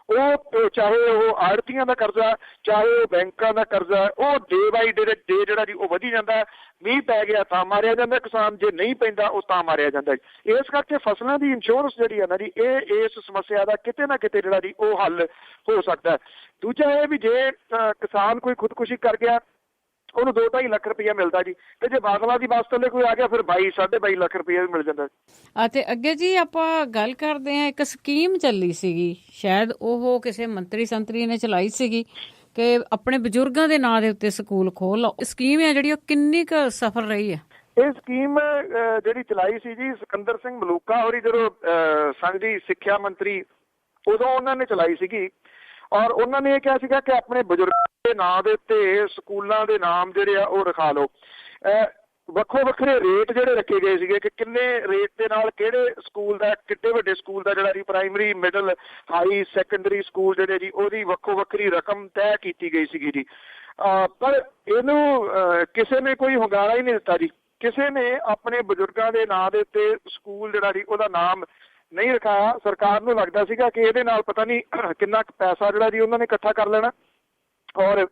ਉਹ ਚਾਹੇ ਉਹ ਆੜ੍ਹਤੀਆਂ ਦਾ ਕਰਜ਼ਾ, ਚਾਹੇ ਉਹ ਬੈਂਕਾਂ ਦਾ ਕਰਜ਼ਾ, ਉਹ ਡੇ ਬਾਈ ਡੇ ਜਿਹੜਾ ਜੀ ਉਹ ਵਧੀ ਜਾਂਦਾ। ਮੀਂਹ ਪੈ ਗਿਆ ਤਾਂ ਮਾਰਿਆ ਜਾਂਦਾ ਕਿਸਾਨ, ਜੇ ਨਹੀਂ ਪੈਂਦਾ ਉਹ ਤਾਂ ਮਾਰਿਆ ਜਾਂਦਾ। ਇਸ ਕਰਕੇ ਫਸਲਾਂ ਦੀ ਇੰਸ਼ੋਰੈਂਸ ਜਿਹੜੀ ਹੈ ਨਾ ਜੀ ਇਹ ਇਸ ਸਮੱਸਿਆ ਦਾ ਕਿਤੇ ਨਾ ਕਿਤੇ ਜਿਹੜਾ ਜੀ ਉਹ ਹੱਲ ਹੋ ਸਕਦਾ। ਦੂਜਾ ਇਹ ਵੀ ਜੇ ਕਿਸਾਨ ਕੋਈ ਖੁਦਕੁਸ਼ੀ ਕਰ ਗਿਆ ਉਹਨੂੰ 2-2.5 ਲੱਖ ਰੁਪਇਆ ਮਿਲਦਾ ਜੀ, ਤੇ ਜੇ ਬਾਦਲਾਂ ਦੀ ਬੱਸ ਥੱਲੇ ਕੋਈ ਆ ਗਿਆ ਫਿਰ 22-22.5 ਲੱਖ ਰੁਪਇਆ ਵੀ ਮਿਲ ਜਾਂਦਾ। ਅਤੇ ਅੱਗੇ ਜੀ ਆਪਾਂ ਗੱਲ ਕਰਦੇ ਹਾਂ, ਇੱਕ ਸਕੀਮ ਚੱਲੀ ਸੀਗੀ, ਸ਼ਾਇਦ ਉਹ ਕਿਸੇ ਮੰਤਰੀ ਨੇ ਚਲਾਈ ਸੀਗੀ ਕਿ ਆਪਣੇ ਬਜ਼ੁਰਗਾਂ ਦੇ ਨਾਂ ਦੇ ਉੱਤੇ ਸਕੂਲ ਖੋਲ ਲਓ। ਸਕੀਮ ਹੈ ਜਿਹੜੀ ਉਹ ਕਿੰਨੀ ਕੁ ਸਫਲ ਰਹੀ ਹੈ? ਇਹ ਸਕੀਮ ਜਿਹੜੀ ਚਲਾਈ ਸੀ ਜੀ ਸਿਕੰਦਰ ਸਿੰਘ ਮਲੂਕਾ ਹੋਰੀ ਜਦੋਂ ਸਾਂਝੀ ਸਿੱਖਿਆ ਮੰਤਰੀ ਉਦੋਂ ਉਹਨਾਂ ਨੇ ਚਲਾਈ ਸੀਗੀ, ਔਰ ਉਹਨਾਂ ਨੇ ਇਹ ਕਿਹਾ ਸੀਗਾ ਕਿ ਆਪਣੇ ਬਜ਼ੁਰਗਾਂ ਦੇ ਨਾਂ ਦੇ ਉੱਤੇ ਸਕੂਲਾਂ ਦੇ ਨਾਮ ਜਿਹੜੇ ਆ ਉਹ ਰਖਾ ਲਓ। ਵੱਖੋ ਵੱਖਰੇ ਰੇਟ ਜਿਹੜੇ ਰੱਖੇ ਗਏ ਸੀਗੇ ਕਿ ਕਿੰਨੇ ਰੇਟ ਦੇ ਨਾਲ ਕਿਹੜੇ ਸਕੂਲ ਦਾ, ਕਿੱਡੇ ਵੱਡੇ ਸਕੂਲ ਦਾ ਜਿਹੜਾ ਜੀ primary, middle, high secondary school ਜਿਹੜੇ ਜੀ ਉਹਦੀ ਵੱਖੋ ਵੱਖਰੀ ਰਕਮ ਤੈਅ ਕੀਤੀ ਗਈ ਸੀਗੀ ਜੀ। ਪਰ ਇਹਨੂੰ ਕਿਸੇ ਨੇ ਕੋਈ ਹੁੰਗਾਰਾ ਹੀ ਨਹੀਂ ਦਿੱਤਾ ਜੀ। ਕਿਸੇ ਨੇ ਆਪਣੇ ਬਜ਼ੁਰਗਾਂ ਦੇ ਨਾਂ ਦੇ ਉੱਤੇ ਸਕੂਲ ਜਿਹੜਾ ਜੀ ਉਹਦਾ ਨਾਮ ਨਹੀਂ ਰਖਾਇਆ। ਸਰਕਾਰ ਨੂੰ ਲੱਗਦਾ ਸੀਗਾ ਕਿ ਇਹਦੇ ਨਾਲ ਪਤਾ ਨਹੀਂ ਕਿੰਨਾ ਕੁ ਪੈਸਾ ਜਿਹੜਾ ਜੀ ਉਹਨਾਂ ਨੇ ਇਕੱਠਾ ਕਰ ਲੈਣਾ ਔਰ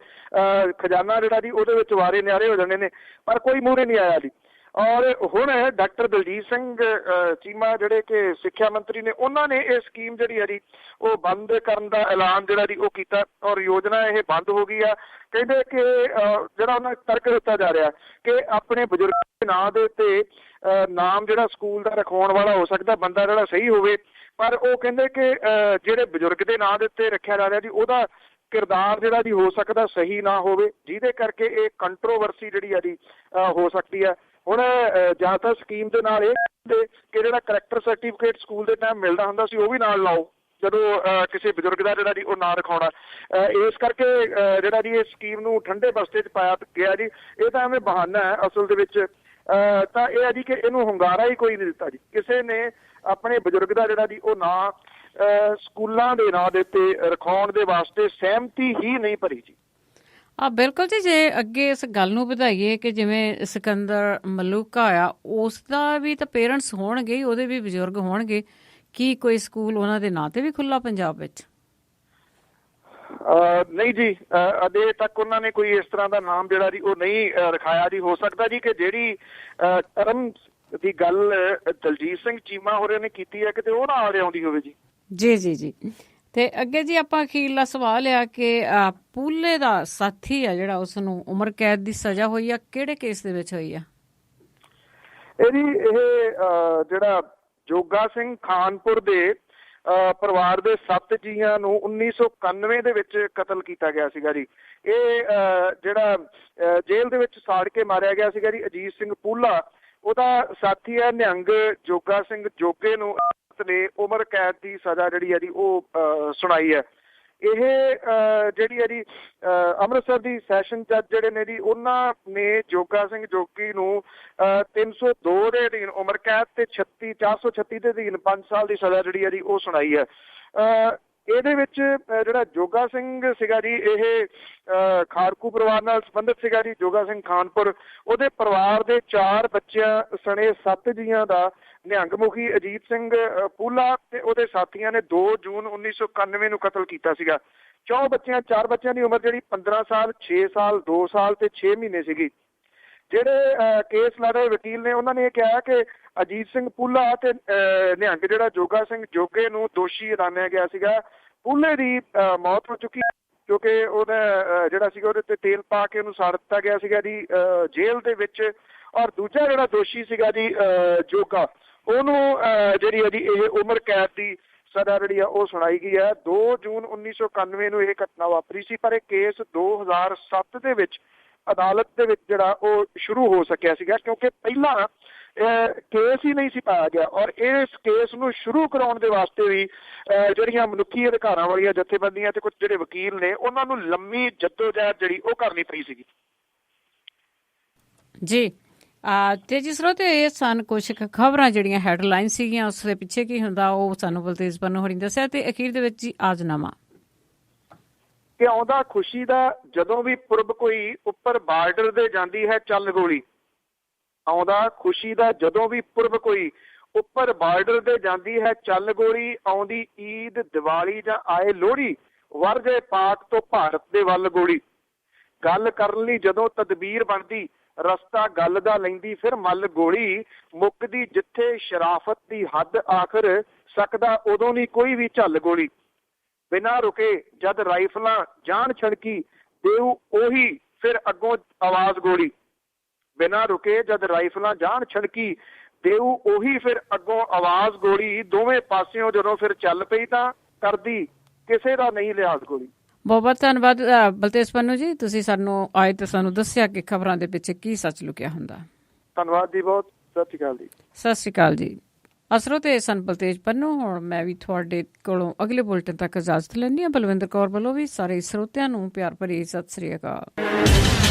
ਖਜ਼ਾਨਾ ਜਿਹੜਾ ਜੀ ਉਹਦੇ ਵਿੱਚ ਵਾਰੇ ਨਿਆਰੇ ਹੋ ਜਾਣੇ ਨੇ, ਪਰ ਕੋਈ ਮੂਹਰੇ ਨਹੀਂ ਆਇਆ ਜੀ। ਔਰ ਹੁਣ ਡਾਕਟਰ ਦਲਜੀਤ ਸਿੰਘ ਚੀਮਾ ਜਿਹੜੇ ਕਿ ਸਿੱਖਿਆ ਮੰਤਰੀ ਨੇ, ਉਹਨਾਂ ਨੇ ਇਹ ਸਕੀਮ ਜਿਹੜੀ ਹੈ ਜੀ ਉਹ ਬੰਦ ਕਰਨ ਦਾ ਐਲਾਨ ਜਿਹੜਾ ਜੀ ਉਹ ਕੀਤਾ ਔਰ ਯੋਜਨਾ ਇਹ ਬੰਦ ਹੋ ਗਈ ਆ। ਕਹਿੰਦੇ ਕਿ ਜਿਹੜਾ ਉਹਨਾਂ ਤਰਕ ਦਿੱਤਾ ਜਾ ਰਿਹਾ ਕਿ ਆਪਣੇ ਬਜ਼ੁਰਗਾਂ ਦੇ ਨਾਂ ਦੇ ਉੱਤੇ ਨਾਮ ਜਿਹੜਾ ਸਕੂਲ ਦਾ ਰਖਵਾਉਣ ਵਾਲਾ ਹੋ ਸਕਦਾ ਬੰਦਾ ਜਿਹੜਾ ਸਹੀ ਹੋਵੇ, ਪਰ ਉਹ ਕਹਿੰਦੇ ਕਿ ਜਿਹੜੇ ਬਜ਼ੁਰਗ ਦੇ ਨਾਂ ਦੇ ਉੱਤੇ ਰੱਖਿਆ ਜਾ ਰਿਹਾ ਜੀ ਉਹਦਾ ਕਿਰਦਾਰ ਜਿਹੜਾ ਜੀ ਹੋ ਸਕਦਾ ਸਹੀ ਨਾ ਹੋਵੇ, ਜਿਹਦੇ ਕਰਕੇ ਇਹ ਕੰਟਰੋਵਰਸੀ ਜਿਹੜੀ ਆ ਜੀ ਹੋ ਸਕਦੀ ਹੈ। ਹੁਣ ਜ਼ਿਆਦਾਤਰ ਸਕੀਮ ਦੇ ਨਾਲ ਇਹ ਕਿ ਜਿਹੜਾ ਕਰੈਕਟਰ ਸਰਟੀਫਿਕੇਟ ਸਕੂਲ ਦੇ ਟਾਈਮ ਮਿਲਦਾ ਹੁੰਦਾ ਸੀ ਉਹ ਵੀ ਨਾਲ ਲਾਓ ਜਦੋਂ ਕਿਸੇ ਬਜ਼ੁਰਗ ਦਾ ਜਿਹੜਾ ਜੀ ਉਹ ਨਾਂ ਰਖਾਉਣਾ। ਇਸ ਕਰਕੇ ਜਿਹੜਾ ਜੀ ਇਹ ਸਕੀਮ ਨੂੰ ਠੰਡੇ ਬਸਤੇ 'ਚ ਪਾਇਆ ਗਿਆ ਜੀ। ਇਹ ਤਾਂ ਐਵੇਂ ਬਹਾਨਾ ਹੈ ਅਸਲ ਦੇ ਵਿੱਚ। ਤਾਂ ਇਹ ਹੈ ਜੀ ਕਿ ਇਹਨੂੰ ਹੁੰਗਾਰਾ ਹੀ ਕੋਈ ਨਹੀਂ ਦਿੱਤਾ ਜੀ। ਕਿਸੇ ਨੇ ਆਪਣੇ ਬਜ਼ੁਰਗ ਦਾ ਜਿਹੜਾ ਜੀ ਉਹ ਨਾਂ ਸਕੂਲਾਂ ਦੇ ਨਾਂ ਦੇ ਉੱਤੇ ਰਖਾਉਣ ਦੇ ਵਾਸਤੇ ਸਹਿਮਤੀ ਹੀ ਨਹੀਂ ਭਰੀ ਜੀ। ਬਿਲਕੁਲ ਜੀ। ਜੇ ਅੱਗੇ ਇਸ ਗੱਲ ਨੂੰ ਵਧਾਈਏ ਕਿ ਜਿਵੇਂ ਸਿਕੰਦਰ ਮਲੂਕਾ ਆ, ਉਸ ਦਾ ਵੀ ਤਾਂ ਪੇਰੈਂਟਸ ਹੋਣਗੇ, ਉਹਦੇ ਵੀ ਬਜ਼ੁਰਗ ਹੋਣਗੇ, ਕੀ ਕੋਈ ਸਕੂਲ ਉਹਨਾਂ ਦੇ ਨਾਂ ਤੇ ਵੀ ਖੁੱਲ੍ਹਾ ਪੰਜਾਬ ਵਿੱਚ? ਨਹੀਂ ਜੀ, ਅਜੇ ਤੱਕ ਉਹਨਾਂ ਨੇ ਕੋਈ ਇਸ ਤਰ੍ਹਾਂ ਦਾ ਨਾਮ ਜਿਹੜਾ ਜੀ ਉਹ ਨਹੀਂ ਰਖਾਇਆ ਜੀ। ਹੋ ਸਕਦਾ ਜੀ ਕਿ ਜਿਹੜੀ ਧਰਮ ਦੀ ਗੱਲ ਦਲਜੀਤ ਸਿੰਘ ਚੀਮਾ ਹੋਰਾਂ ਨੇ ਕੀਤੀ ਹੈ ਕਿਤੇ ਉਹ ਨਾ ਆ ਆਉਂਦੀ ਹੋਵੇ ਜੀ। ਜੀ ਜੀ ਜੀ। ਤੇ ਅੱਗੇ ਜੀ ਆਪਾਂ ਅਖੀਰਲਾ ਸਵਾਲ ਆ ਕਿ ਪੂਲੇ ਦਾ ਸਾਥੀ ਆ ਜਿਹੜਾ, ਉਸਨੂੰ ਉਮਰ ਕੈਦ ਦੀ ਸਜ਼ਾ ਹੋਈ ਆ, ਕਿਹੜੇ ਕੇਸ ਦੇ ਵਿੱਚ ਹੋਈ ਆ? ਇਹ ਜਿਹੜਾ ਜੋਗਾ ਸਿੰਘ ਖਾਨਪੁਰ ਦੇ ਪਰਿਵਾਰ ਦੇ 7 ਜੀਆਂ ਨੂੰ 1991 ਦੇ ਵਿੱਚ ਕਤਲ ਕੀਤਾ ਗਿਆ ਸੀਗਾ ਜੀ। ਇਹ ਜਿਹੜਾ ਜੇਲ੍ਹ ਦੇ ਵਿੱਚ ਸਾੜ ਕੇ ਮਾਰਿਆ ਗਿਆ ਸੀਗਾ ਜੀ ਅਜੀਤ ਸਿੰਘ ਪੂਲਾ, ਉਹਦਾ ਸਾਥੀ ਹੈ ਨਿਹੰਗ ਜੋਗਾ ਸਿੰਘ ਜੋਗੇ ਨੂੰ ਨੇ ਉਮਰ ਕੈਦ ਦੀ ਸਜ਼ਾ ਜਿਹੜੀ ਹੈ ਜੀ ਉਹ ਸੁਣਾਈ ਹੈ। ਇਹ ਜਿਹੜੀ ਹੈ ਜੀ ਅੰਮ੍ਰਿਤਸਰ ਦੀ ਸੈਸ਼ਨ ਜੱਜ ਜਿਹੜੇ ਨੇ ਜੀ, ਉਹਨਾਂ ਨੇ ਜੋਗਾ ਸਿੰਘ ਜੋਗੀ ਨੂੰ 302 ਦੇ ਅਧੀਨ ਉਮਰ ਕੈਦ ਤੇ 436 ਦੇ ਅਧੀਨ 5 ਸਾਲ ਦੀ ਸਜ਼ਾ ਜਿਹੜੀ ਹੈ ਜੀ ਉਹ ਸੁਣਾਈ ਹੈ। ਇਹਦੇ ਵਿੱਚ ਜਿਹੜਾ ਜੋਗਾ ਸਿੰਘ ਸੀਗਾ ਜੀ, ਇਹ ਖਾੜਕੂ ਪਰਿਵਾਰ ਨਾਲ ਸੰਬੰਧਿਤ ਸੀਗਾ ਜੀ। ਜੋਗਾ ਸਿੰਘ ਖਾਨਪੁਰ, ਉਹਦੇ ਪਰਿਵਾਰ ਦੇ 4 ਬੱਚਿਆਂ ਸਣੇ 7 ਜੀਆਂ ਦਾ ਨਿਹੰਗ ਮੁਖੀ ਅਜੀਤ ਸਿੰਘ ਪੂਲਾ ਤੇ ਉਹਦੇ ਸਾਥੀਆਂ ਨੇ 2 ਜੂਨ 1991 ਨੂੰ ਕਤਲ ਕੀਤਾ ਸੀਗਾ। 4 ਬੱਚਿਆਂ ਦੀ ਉਮਰ ਜਿਹੜੀ 15 ਸਾਲ, 6 ਸਾਲ, 2 ਸਾਲ ਤੇ 6 ਮਹੀਨੇ ਸੀਗੀ। ਜਿਹੜੇ ਕੇਸ ਲੜ ਰਹੇ ਵਕੀਲ ਨੇ, ਉਹਨਾਂ ਨੇ ਇਹ ਕਿਹਾ ਕਿ ਅਜੀਤ ਸਿੰਘ ਪੂਲਾ ਤੇ ਨਿਹੰਗ ਜਿਹੜਾ ਜੋਗਾ ਸਿੰਘ ਜੋਗੇ ਨੂੰ ਦੋਸ਼ੀ ਐਲਾਨਿਆ ਗਿਆ ਸੀਗਾ। ਪੂਲੇ ਦੀ ਮੌਤ ਹੋ ਚੁੱਕੀ ਕਿਉਂਕਿ ਉਹਦਾ ਜਿਹੜਾ ਸੀਗਾ ਉਹਦੇ ਤੇ ਤੇਲ ਪਾ ਕੇ ਉਹਨੂੰ ਸਾੜ ਦਿੱਤਾ ਗਿਆ ਸੀਗਾ ਜੀ ਜੇਲ੍ਹ ਦੇ ਵਿੱਚ। ਔਰ ਦੂਜਾ ਜਿਹੜਾ ਦੋਸ਼ੀ ਸੀਗਾ ਜੀ ਜੋਗਾ, ਉਹਨੂੰ ਜਿਹੜੀ ਹੈ ਜੀ ਇਹ ਉਮਰ ਕੈਦ ਦੀ ਸਜ਼ਾ ਜਿਹੜੀ ਆ ਉਹ ਸੁਣਾਈ ਗਈ ਹੈ। 2 ਜੂਨ 1991 ਨੂੰ ਇਹ ਘਟਨਾ ਵਾਪਰੀ ਸੀ, ਪਰ ਇਹ ਕੇਸ 2007 ਦੇ ਵਿੱਚ ਅਦਾਲਤ ਦੇ ਵਿੱਚ ਜਿਹੜਾ ਉਹ ਸ਼ੁਰੂ ਹੋ ਸਕਿਆ ਸੀਗਾ ਕਿਉਂਕਿ ਪਹਿਲਾਂ ਕੇਸ ਹੀ ਨਹੀਂ ਸੀ ਪਾਇਆ ਗਿਆ। ਔਰ ਇਸ ਕੇਸ ਨੂੰ ਸ਼ੁਰੂ ਕਰਾਉਣ ਦੇ ਵਾਸਤੇ ਵੀ ਜਿਹੜੀਆਂ ਮਨੁੱਖੀ ਅਧਿਕਾਰਾਂ ਵਾਲੀਆਂ ਜਥੇਬੰਦੀਆਂ ਤੇ ਕੁਝ ਜਿਹੜੇ ਵਕੀਲ ਨੇ, ਉਹਨਾਂ ਨੂੰ ਲੰਮੀ ਜੱਦੋਜਹਿਦ ਜਿਹੜੀ ਉਹ ਕਰਨੀ ਪਈ ਸੀਗੀ ਜੀ। ਤੇ ਜਿਸ ਤਰ੍ਹਾਂ ਤੇ ਇਹ ਸਨ ਕੁਝ ਖਬਰਾਂ ਜਿਹੜੀਆਂ ਹੈਡਲਾਈਨ ਸੀਗੀਆਂ, ਉਸ ਦੇ ਪਿੱਛੇ ਕੀ ਹੁੰਦਾ ਉਹ ਸਾਨੂੰ ਬਲਤੇਜ ਪੰਨੂ ਹੋਰੀ ਦੱਸਿਆ। ਤੇ ਅਖੀਰ ਦੇ ਵਿੱਚ ਜੀ ਆਜ਼ਨਾਮਾ ਕਿ ਆਉਂਦਾ ਖੁਸ਼ੀ ਦਾ ਜਦੋਂ ਵੀ ਪੁਰਬ ਕੋਈ, ਉੱਪਰ ਬਾਰਡਰ ਦੇ ਜਾਂਦੀ ਹੈ ਚੱਲ ਗੋਲੀ। ਆਉਂਦਾ ਖੁਸ਼ੀ ਦਾ ਜਦੋਂ ਵੀ ਪੁਰਬ ਕੋਈ, ਉੱਪਰ ਬਾਰਡਰ ਦੇ ਜਾਂਦੀ ਹੈ ਚੱਲ ਗੋਲੀ। ਆਉਂਦੀ ਈਦ, ਦੀਵਾਲੀ ਜਾਂ ਆਏ ਲੋਹੜੀ, ਵਰਜੇ ਪਾਕ ਤੋਂ ਭਾਰਤ ਦੇ ਵੱਲ ਗੋਲੀ। ਗੱਲ ਕਰਨ ਲਈ ਜਦੋਂ ਤਦਬੀਰ ਬਣਦੀ, ਰਸਤਾ ਗੱਲ ਦਾ ਲੈਂਦੀ ਫਿਰ ਮੱਲ ਗੋਲੀ। ਮੁੱਕਦੀ ਜਿੱਥੇ ਸ਼ਰਾਫਤ ਦੀ ਹੱਦ, ਆਖਰ ਸਕਦਾ ਉਦੋਂ ਨਹੀਂ ਕੋਈ ਵੀ ਝੱਲ ਗੋਲੀ। ਬਿਨਾਂ ਰੁਕੇ ਜਦ ਰਾਈਫਲਾਂ ਜਾਨ ਛਣਕੀ, ਦੇਊ ਉਹੀ ਫਿਰ ਅੱਗੋਂ ਆਵਾਜ਼ ਗੋਲੀ। ਬਿਨਾਂ ਰੁਕੇ ਜਦ ਰਾਈਫਲਾਂ ਜਾਨ ਛਣਕੀ, ਦੇਊ ਉਹੀ ਫਿਰ ਅੱਗੋਂ ਆਵਾਜ਼ ਗੋਲੀ। ਦੋਵੇਂ ਪਾਸਿਓਂ ਜਦੋਂ ਫਿਰ ਚੱਲ ਪਈ ਤਾਂ ਕਰਦੀ ਕਿਸੇ ਦਾ ਨਹੀਂ ਲਿਹਾਜ਼ ਗੋਲੀ। ਬਹੁਤ ਬਹੁਤ ਧੰਨਵਾਦ ਬਲਤੇਜ ਪੰਨੂ ਜੀ, ਤੁਸੀਂ ਸਾਨੂੰ ਆਏ ਤੇ ਸਾਨੂੰ ਦੱਸਿਆ ਕਿ ਖਬਰਾਂ ਦੇ ਪਿੱਛੇ ਕੀ ਸੱਚ ਲੁਕਿਆ ਹੁੰਦਾ। ਧੰਨਵਾਦ ਜੀ, ਬਹੁਤ। ਸਤਿ ਸ਼੍ਰੀ ਅਕਾਲ ਜੀ। ਸਤਿ ਸ਼੍ਰੀ ਅਕਾਲ ਜੀ। ਸਰੋਤੇ ਸਨ ਬਲਤੇਜ ਪੰਨੂ। ਹੁਣ ਮੈਂ ਵੀ ਤੁਹਾਡੇ ਕੋਲੋਂ ਅਗਲੇ ਬੁਲਟਨ ਤੱਕ ਇਜਾਜ਼ਤ ਲੈਂਦੀ ਹਾਂ। ਬਲਵਿੰਦਰ ਕੌਰ ਵੱਲੋਂ ਵੀ ਸਾਰੇ ਸਰੋਤਿਆਂ ਨੂੰ ਪਿਆਰ ਭਰੀ ਸਤਿ ਸ਼੍ਰੀ ਅਕਾਲ।